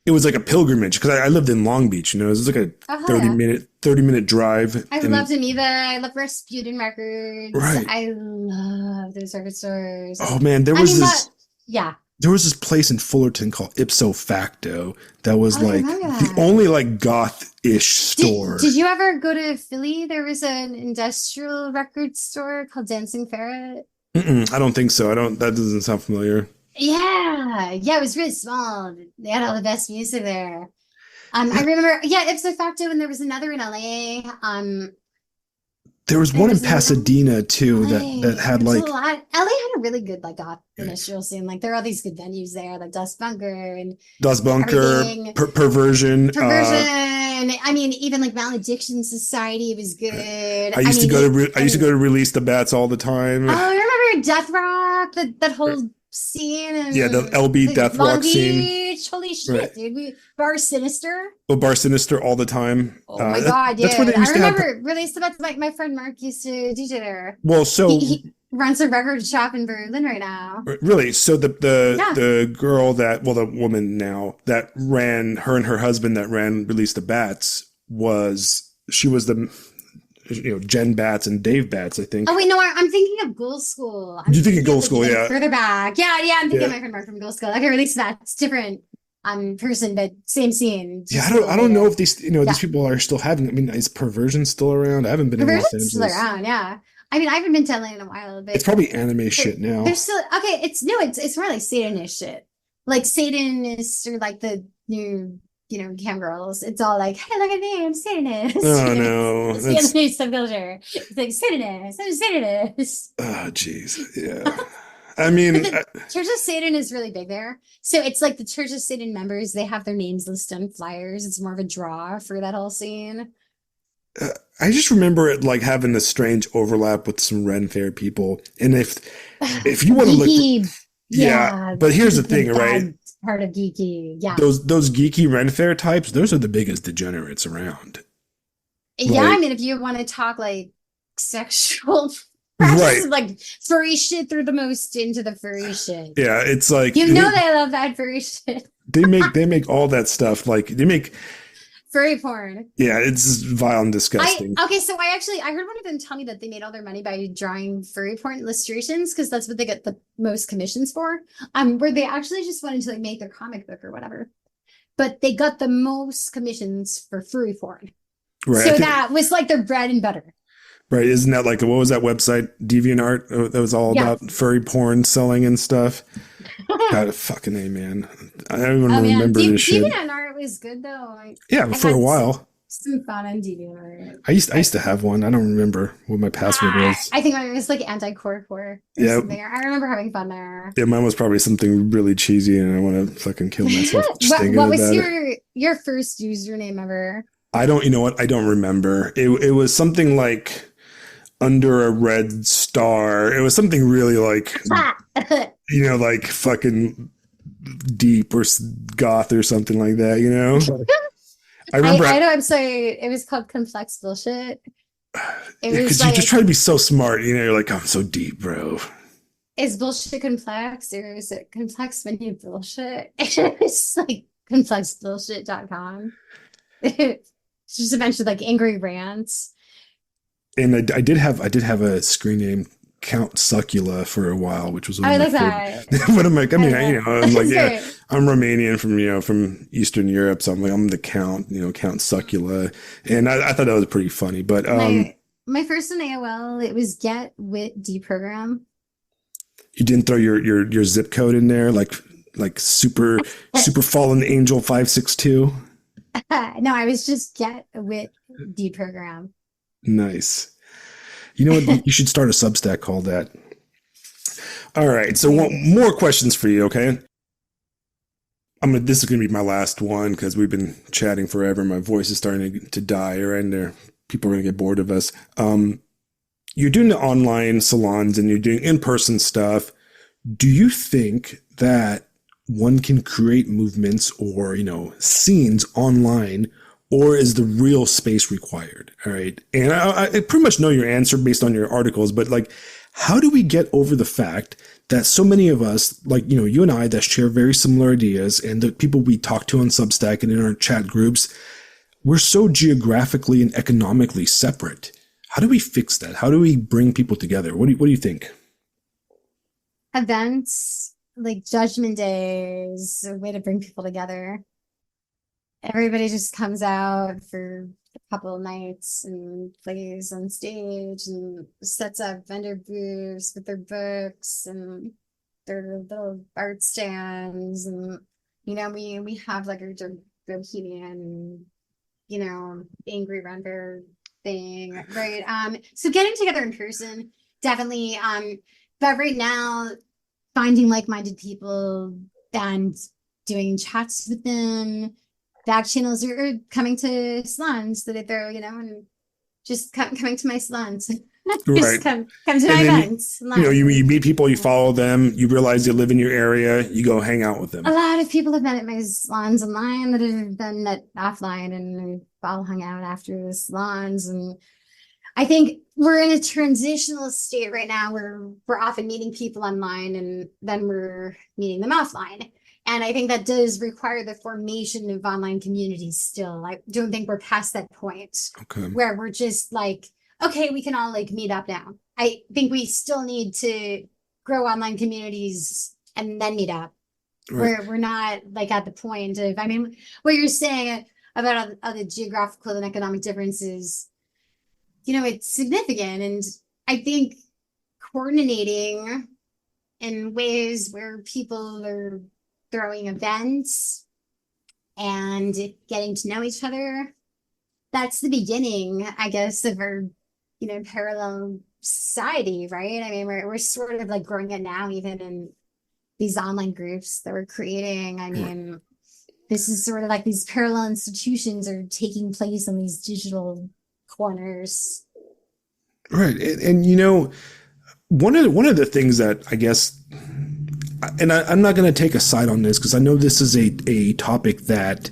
Speaker 1: it was like a pilgrimage because I lived in Long Beach, it was like a 30-minute drive.
Speaker 2: I loved Amoeba. I love Rasputin Records.
Speaker 1: Right.
Speaker 2: I love those record stores.
Speaker 1: Oh man, there was this place in Fullerton called Ipso Facto that was like the only like goth-ish store.
Speaker 2: Did you ever go to Philly? There was an industrial record store called Dancing Ferret.
Speaker 1: I don't think so. That doesn't sound familiar.
Speaker 2: Yeah, it was really small. They had all the best music there. I remember, Ipso Facto, and there was another in LA.
Speaker 1: There was one in Pasadena too that had like
Speaker 2: LA had a really good like goth industrial scene. Like there are all these good venues there, like Dust Bunker,
Speaker 1: Perversion.
Speaker 2: I mean, even like Malediction Society was good.
Speaker 1: I used to go to Release the Bats all the time.
Speaker 2: Oh, I remember Death Rock, that whole scene. And
Speaker 1: the LB Death Rock scene.
Speaker 2: Holy shit, dude. Bar Sinister.
Speaker 1: Oh, Bar Sinister all the time.
Speaker 2: Oh my God, yeah. I remember Release the Bats. My friend Mark used to DJ there.
Speaker 1: Well, so
Speaker 2: he runs a record shop in Berlin right now.
Speaker 1: Really? So the girl the woman now that ran, her and her husband that ran Release the Bats was the Jen Batts and Dave Batts, I think.
Speaker 2: Oh wait, no, I'm thinking of Ghoul School. I'm
Speaker 1: You think of
Speaker 2: thinking of
Speaker 1: Gold School,
Speaker 2: like
Speaker 1: yeah.
Speaker 2: further back. Yeah, yeah, I'm thinking of
Speaker 1: Yeah.
Speaker 2: my friend Mark from Ghoul School. Okay, or at least that's different person, but same scene,
Speaker 1: Yeah,
Speaker 2: just a little
Speaker 1: I don't know
Speaker 2: later.
Speaker 1: if these
Speaker 2: Yeah.
Speaker 1: people are still having. I mean, is Perversion still around? I haven't been in Los
Speaker 2: Perversion's still
Speaker 1: Angeles.
Speaker 2: around, yeah. I mean, I haven't been to LA in a while,
Speaker 1: It's
Speaker 2: but
Speaker 1: probably anime
Speaker 2: they're,
Speaker 1: shit now.
Speaker 2: they're still okay. It's no, it's more like Satanist shit. Like Satanists or like the new, cam girls. It's all like, hey, look at me, I'm Satanist.
Speaker 1: Oh no,
Speaker 2: It's the
Speaker 1: that's
Speaker 2: new subculture. It's like Satanist, I'm Satanist.
Speaker 1: oh jeez, yeah. I
Speaker 2: But
Speaker 1: mean,
Speaker 2: the Church of Satan is really big there. So it's like the Church of Satan members, they have their names listed on flyers. It's more of a draw for that whole scene.
Speaker 1: uh, I just remember it like having a strange overlap with some Ren Fair people, and if you want to look,
Speaker 2: Geeky,
Speaker 1: yeah.
Speaker 2: yeah,
Speaker 1: But here's the
Speaker 2: the
Speaker 1: thing, right?
Speaker 2: bad part of geeky. Yeah.
Speaker 1: Those geeky Ren Fair types, those are the biggest degenerates around.
Speaker 2: Yeah, I
Speaker 1: Like,
Speaker 2: mean, if you want to talk like sexual
Speaker 1: right?
Speaker 2: practices, like furry shit, they're the most into the furry shit.
Speaker 1: Yeah, it's like
Speaker 2: You know they love that furry shit.
Speaker 1: they make all that stuff like they make.
Speaker 2: Furry porn.
Speaker 1: Yeah, it's vile and
Speaker 2: I
Speaker 1: disgusting.
Speaker 2: okay, so I heard one of them tell me that they made all their money by drawing furry porn illustrations because that's what they get the most commissions for. Where they actually just wanted to like make their comic book or whatever, but they got the most commissions for furry porn.
Speaker 1: Right.
Speaker 2: So that was like their bread and butter.
Speaker 1: Right. Isn't that like, what was that website? DeviantArt? That was all
Speaker 2: Yeah.
Speaker 1: about furry porn selling and stuff. God, fucking A, man. I don't even
Speaker 2: Oh man,
Speaker 1: remember this shit.
Speaker 2: DeviantArt was good though.
Speaker 1: Yeah,
Speaker 2: I
Speaker 1: for a
Speaker 2: had
Speaker 1: while.
Speaker 2: some fun on DeviantArt.
Speaker 1: I used to have one. I don't remember what my password was.
Speaker 2: I think mine was like anti-core or
Speaker 1: Yeah.
Speaker 2: something. I remember having fun there.
Speaker 1: Yeah, mine was probably something really cheesy and I want to fucking kill myself just
Speaker 2: What
Speaker 1: thinking
Speaker 2: what was
Speaker 1: about it.
Speaker 2: your first username ever?
Speaker 1: I don't, you know what? I don't remember. It was something like under a red star. It was something really like, like fucking deep or goth or something like that, I remember
Speaker 2: I know I'm sorry. It was called Complex Bullshit. It was
Speaker 1: because you
Speaker 2: like,
Speaker 1: just try to be so smart, you're like, I'm so deep, bro.
Speaker 2: is bullshit complex or is it complex when you bullshit? It's like complexbullshit.com. It's just a bunch of like angry rants.
Speaker 1: And I did have a screen name Count Succula for a while, which was one
Speaker 2: I
Speaker 1: of my
Speaker 2: like that.
Speaker 1: favorite. But I'm like, I mean, I'm like,
Speaker 2: It's
Speaker 1: yeah,
Speaker 2: great.
Speaker 1: I'm Romanian from Eastern Europe, so I'm like, I'm the Count, Count Succula, and I thought that was pretty funny. But
Speaker 2: My first in AOL, it was get wit deprogram.
Speaker 1: you didn't throw your zip code in there, like super fallen angel 562.
Speaker 2: No, I was just get wit deprogram.
Speaker 1: Nice. You know what? You should start a Substack called that. All right. So more questions for you, okay? This is gonna be my last one because we've been chatting forever. My voice is starting to die, and people are gonna get bored of us. You're doing the online salons and you're doing in-person stuff. Do you think that one can create movements or scenes online, or is the real space required? All right. And I pretty much know your answer based on your articles, but like, how do we get over the fact that so many of us, like, you and I, that share very similar ideas, and the people we talk to on Substack and in our chat groups, we're so geographically and economically separate? How do we fix that? How do we bring people together? What do you think?
Speaker 2: Events like Judgment Day is a way to bring people together. Everybody just comes out for a couple of nights and plays on stage and sets up vendor booths with their books and their little art stands, and we have like a bohemian, angry render thing, right? So getting together in person, definitely. But right now, finding like-minded people and doing chats with them, back channels are coming to salons that they're, and just coming to my salons.
Speaker 1: Right.
Speaker 2: Just come to my
Speaker 1: And then
Speaker 2: events.
Speaker 1: you meet people, you follow them, you realize they live in your area, you go hang out with them.
Speaker 2: A lot of people have been at my salons online that have been at offline, and we've all hung out after the salons. And I think we're in a transitional state right now where we're often meeting people online and then we're meeting them offline. And I think that does require the formation of online communities still. I don't think we're past that point
Speaker 1: Okay.
Speaker 2: where we're just like, okay, we can all like meet up now. I think we still need to grow online communities and then meet up.
Speaker 1: Right.
Speaker 2: We're not like at the point of, I mean, what you're saying about all the geographical and economic differences, it's significant. And I think coordinating in ways where people are throwing events and getting to know each other, that's the beginning, I guess, of our, parallel society, right? I mean, we're sort of like growing it now, even in these online groups that we're creating. I
Speaker 1: Right.
Speaker 2: mean, this is sort of like these parallel institutions are taking place in these digital corners.
Speaker 1: Right. And one of the things that I guess, and I'm not going to take a side on this because I know this is a topic that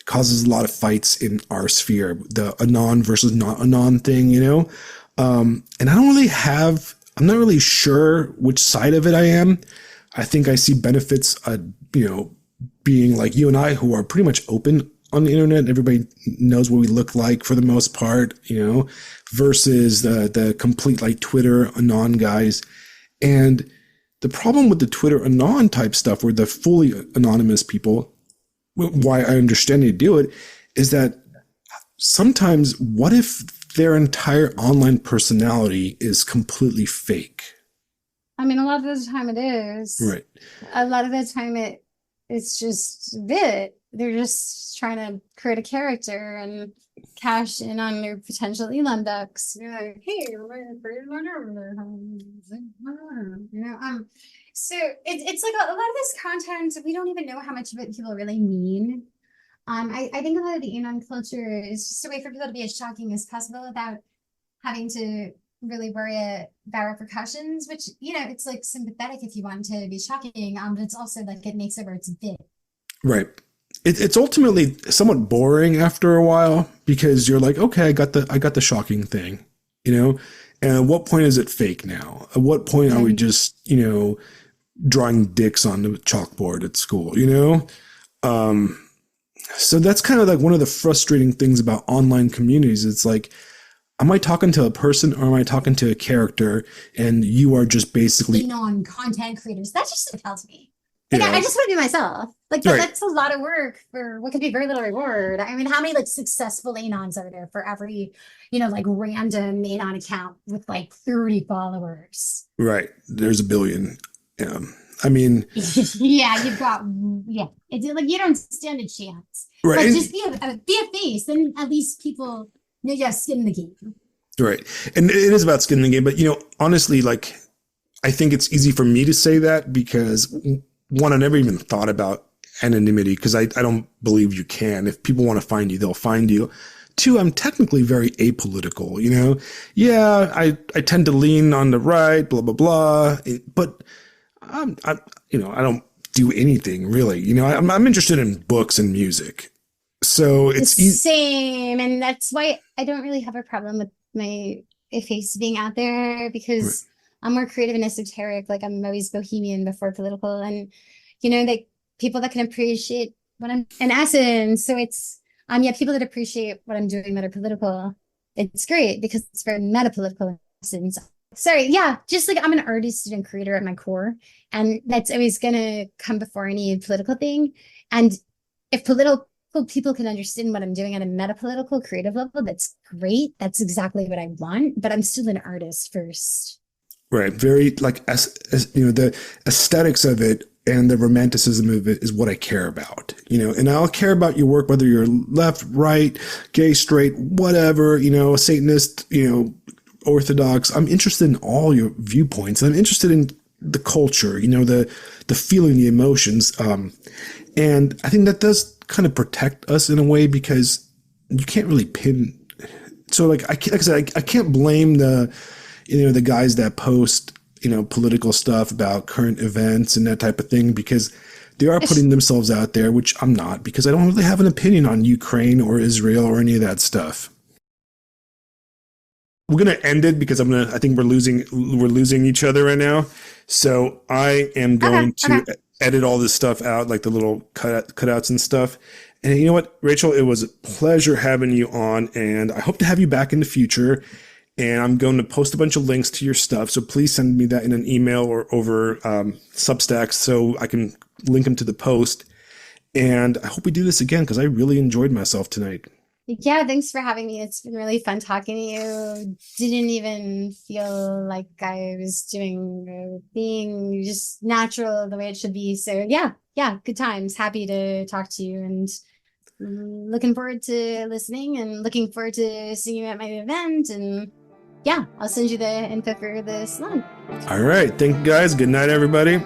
Speaker 1: causes a lot of fights in our sphere, the anon versus not anon thing. And I'm not really sure which side of it I am. I think I see benefits, being like you and I, who are pretty much open on the internet. Everybody knows what we look like for the most part, versus the complete like Twitter anon guys. And the problem with the Twitter anon type stuff, where the fully anonymous people, why I understand they do it, is that sometimes what if their entire online personality is completely fake?
Speaker 2: I mean, a lot of the time it is.
Speaker 1: Right.
Speaker 2: A lot of the time it's just bit. They're just trying to create a character and cash in on their potential Elon bucks. You're like, hey, so it's like a lot of this content, we don't even know how much of it people really mean. I think a lot of the Anon culture is just a way for people to be as shocking as possible without having to really worry about repercussions, which, it's like sympathetic if you want to be shocking, but it's also like it makes it where it's big.
Speaker 1: Right. It's ultimately somewhat boring after a while because you're like, okay, I got the shocking thing, and at what point is it fake now? At what point are we just, drawing dicks on the chalkboard at school, So that's kind of like one of the frustrating things about online communities. It's like, am I talking to a person or am I talking to a character? And you are just basically
Speaker 2: On content creators. That just tells me. Like,
Speaker 1: yeah.
Speaker 2: I just want to be myself. Like
Speaker 1: Right.
Speaker 2: that's a lot of work for what could be very little reward. I mean, how many like successful Anons are there for every, like random Anon account with like 30 followers?
Speaker 1: Right. There's a billion. I mean,
Speaker 2: Yeah, It's like you don't stand a chance.
Speaker 1: right.
Speaker 2: But
Speaker 1: And,
Speaker 2: just be a face, then at least people know you have skin in the game.
Speaker 1: right. And it is about skin in the game, but honestly, like, I think it's easy for me to say that because one, I never even thought about anonymity because I don't believe you can. If people want to find you, they'll find you. Two, I'm technically very apolitical, Yeah, I tend to lean on the right, blah, blah, blah. But I don't do anything really. I'm interested in books and music. So it's easy.
Speaker 2: Same. And that's why I don't really have a problem with my face being out there because I'm more creative and esoteric. Like I'm always bohemian before political and, like people that can appreciate what I'm in essence. So it's, people that appreciate what I'm doing that are political. It's great because it's very meta-political in essence. Sorry, yeah, just like I'm an artist and creator at my core, and that's always gonna come before any political thing. And if political people can understand what I'm doing at a meta-political creative level, that's great. That's exactly what I want, but I'm still an artist first.
Speaker 1: Right. Very like the aesthetics of it and the romanticism of it is what I care about, and I'll care about your work, whether you're left, right, gay, straight, whatever, a Satanist, Orthodox. I'm interested in all your viewpoints. I'm interested in the culture, the feeling, the emotions. And I think that does kind of protect us in a way because you can't really pin. So like I said, I can't blame the guys that post, political stuff about current events and that type of thing because they are putting themselves out there, which I'm not because I don't really have an opinion on Ukraine or Israel or any of that stuff. We're going to end it because I think we're losing each other right now. So I am going to edit all this stuff out, like the little cutouts and stuff. And you know what, Rachel, it was a pleasure having you on, and I hope to have you back in the future. And I'm going to post a bunch of links to your stuff, so please send me that in an email or over Substack so I can link them to the post. And I hope we do this again because I really enjoyed myself tonight.
Speaker 2: Yeah, thanks for having me. It's been really fun talking to you. Didn't even feel like I was doing being just natural the way it should be. So yeah, good times. Happy to talk to you and looking forward to listening and looking forward to seeing you at my event. And yeah, I'll send you the info for the salon.
Speaker 1: All right. Thank you, guys. Good night, everybody.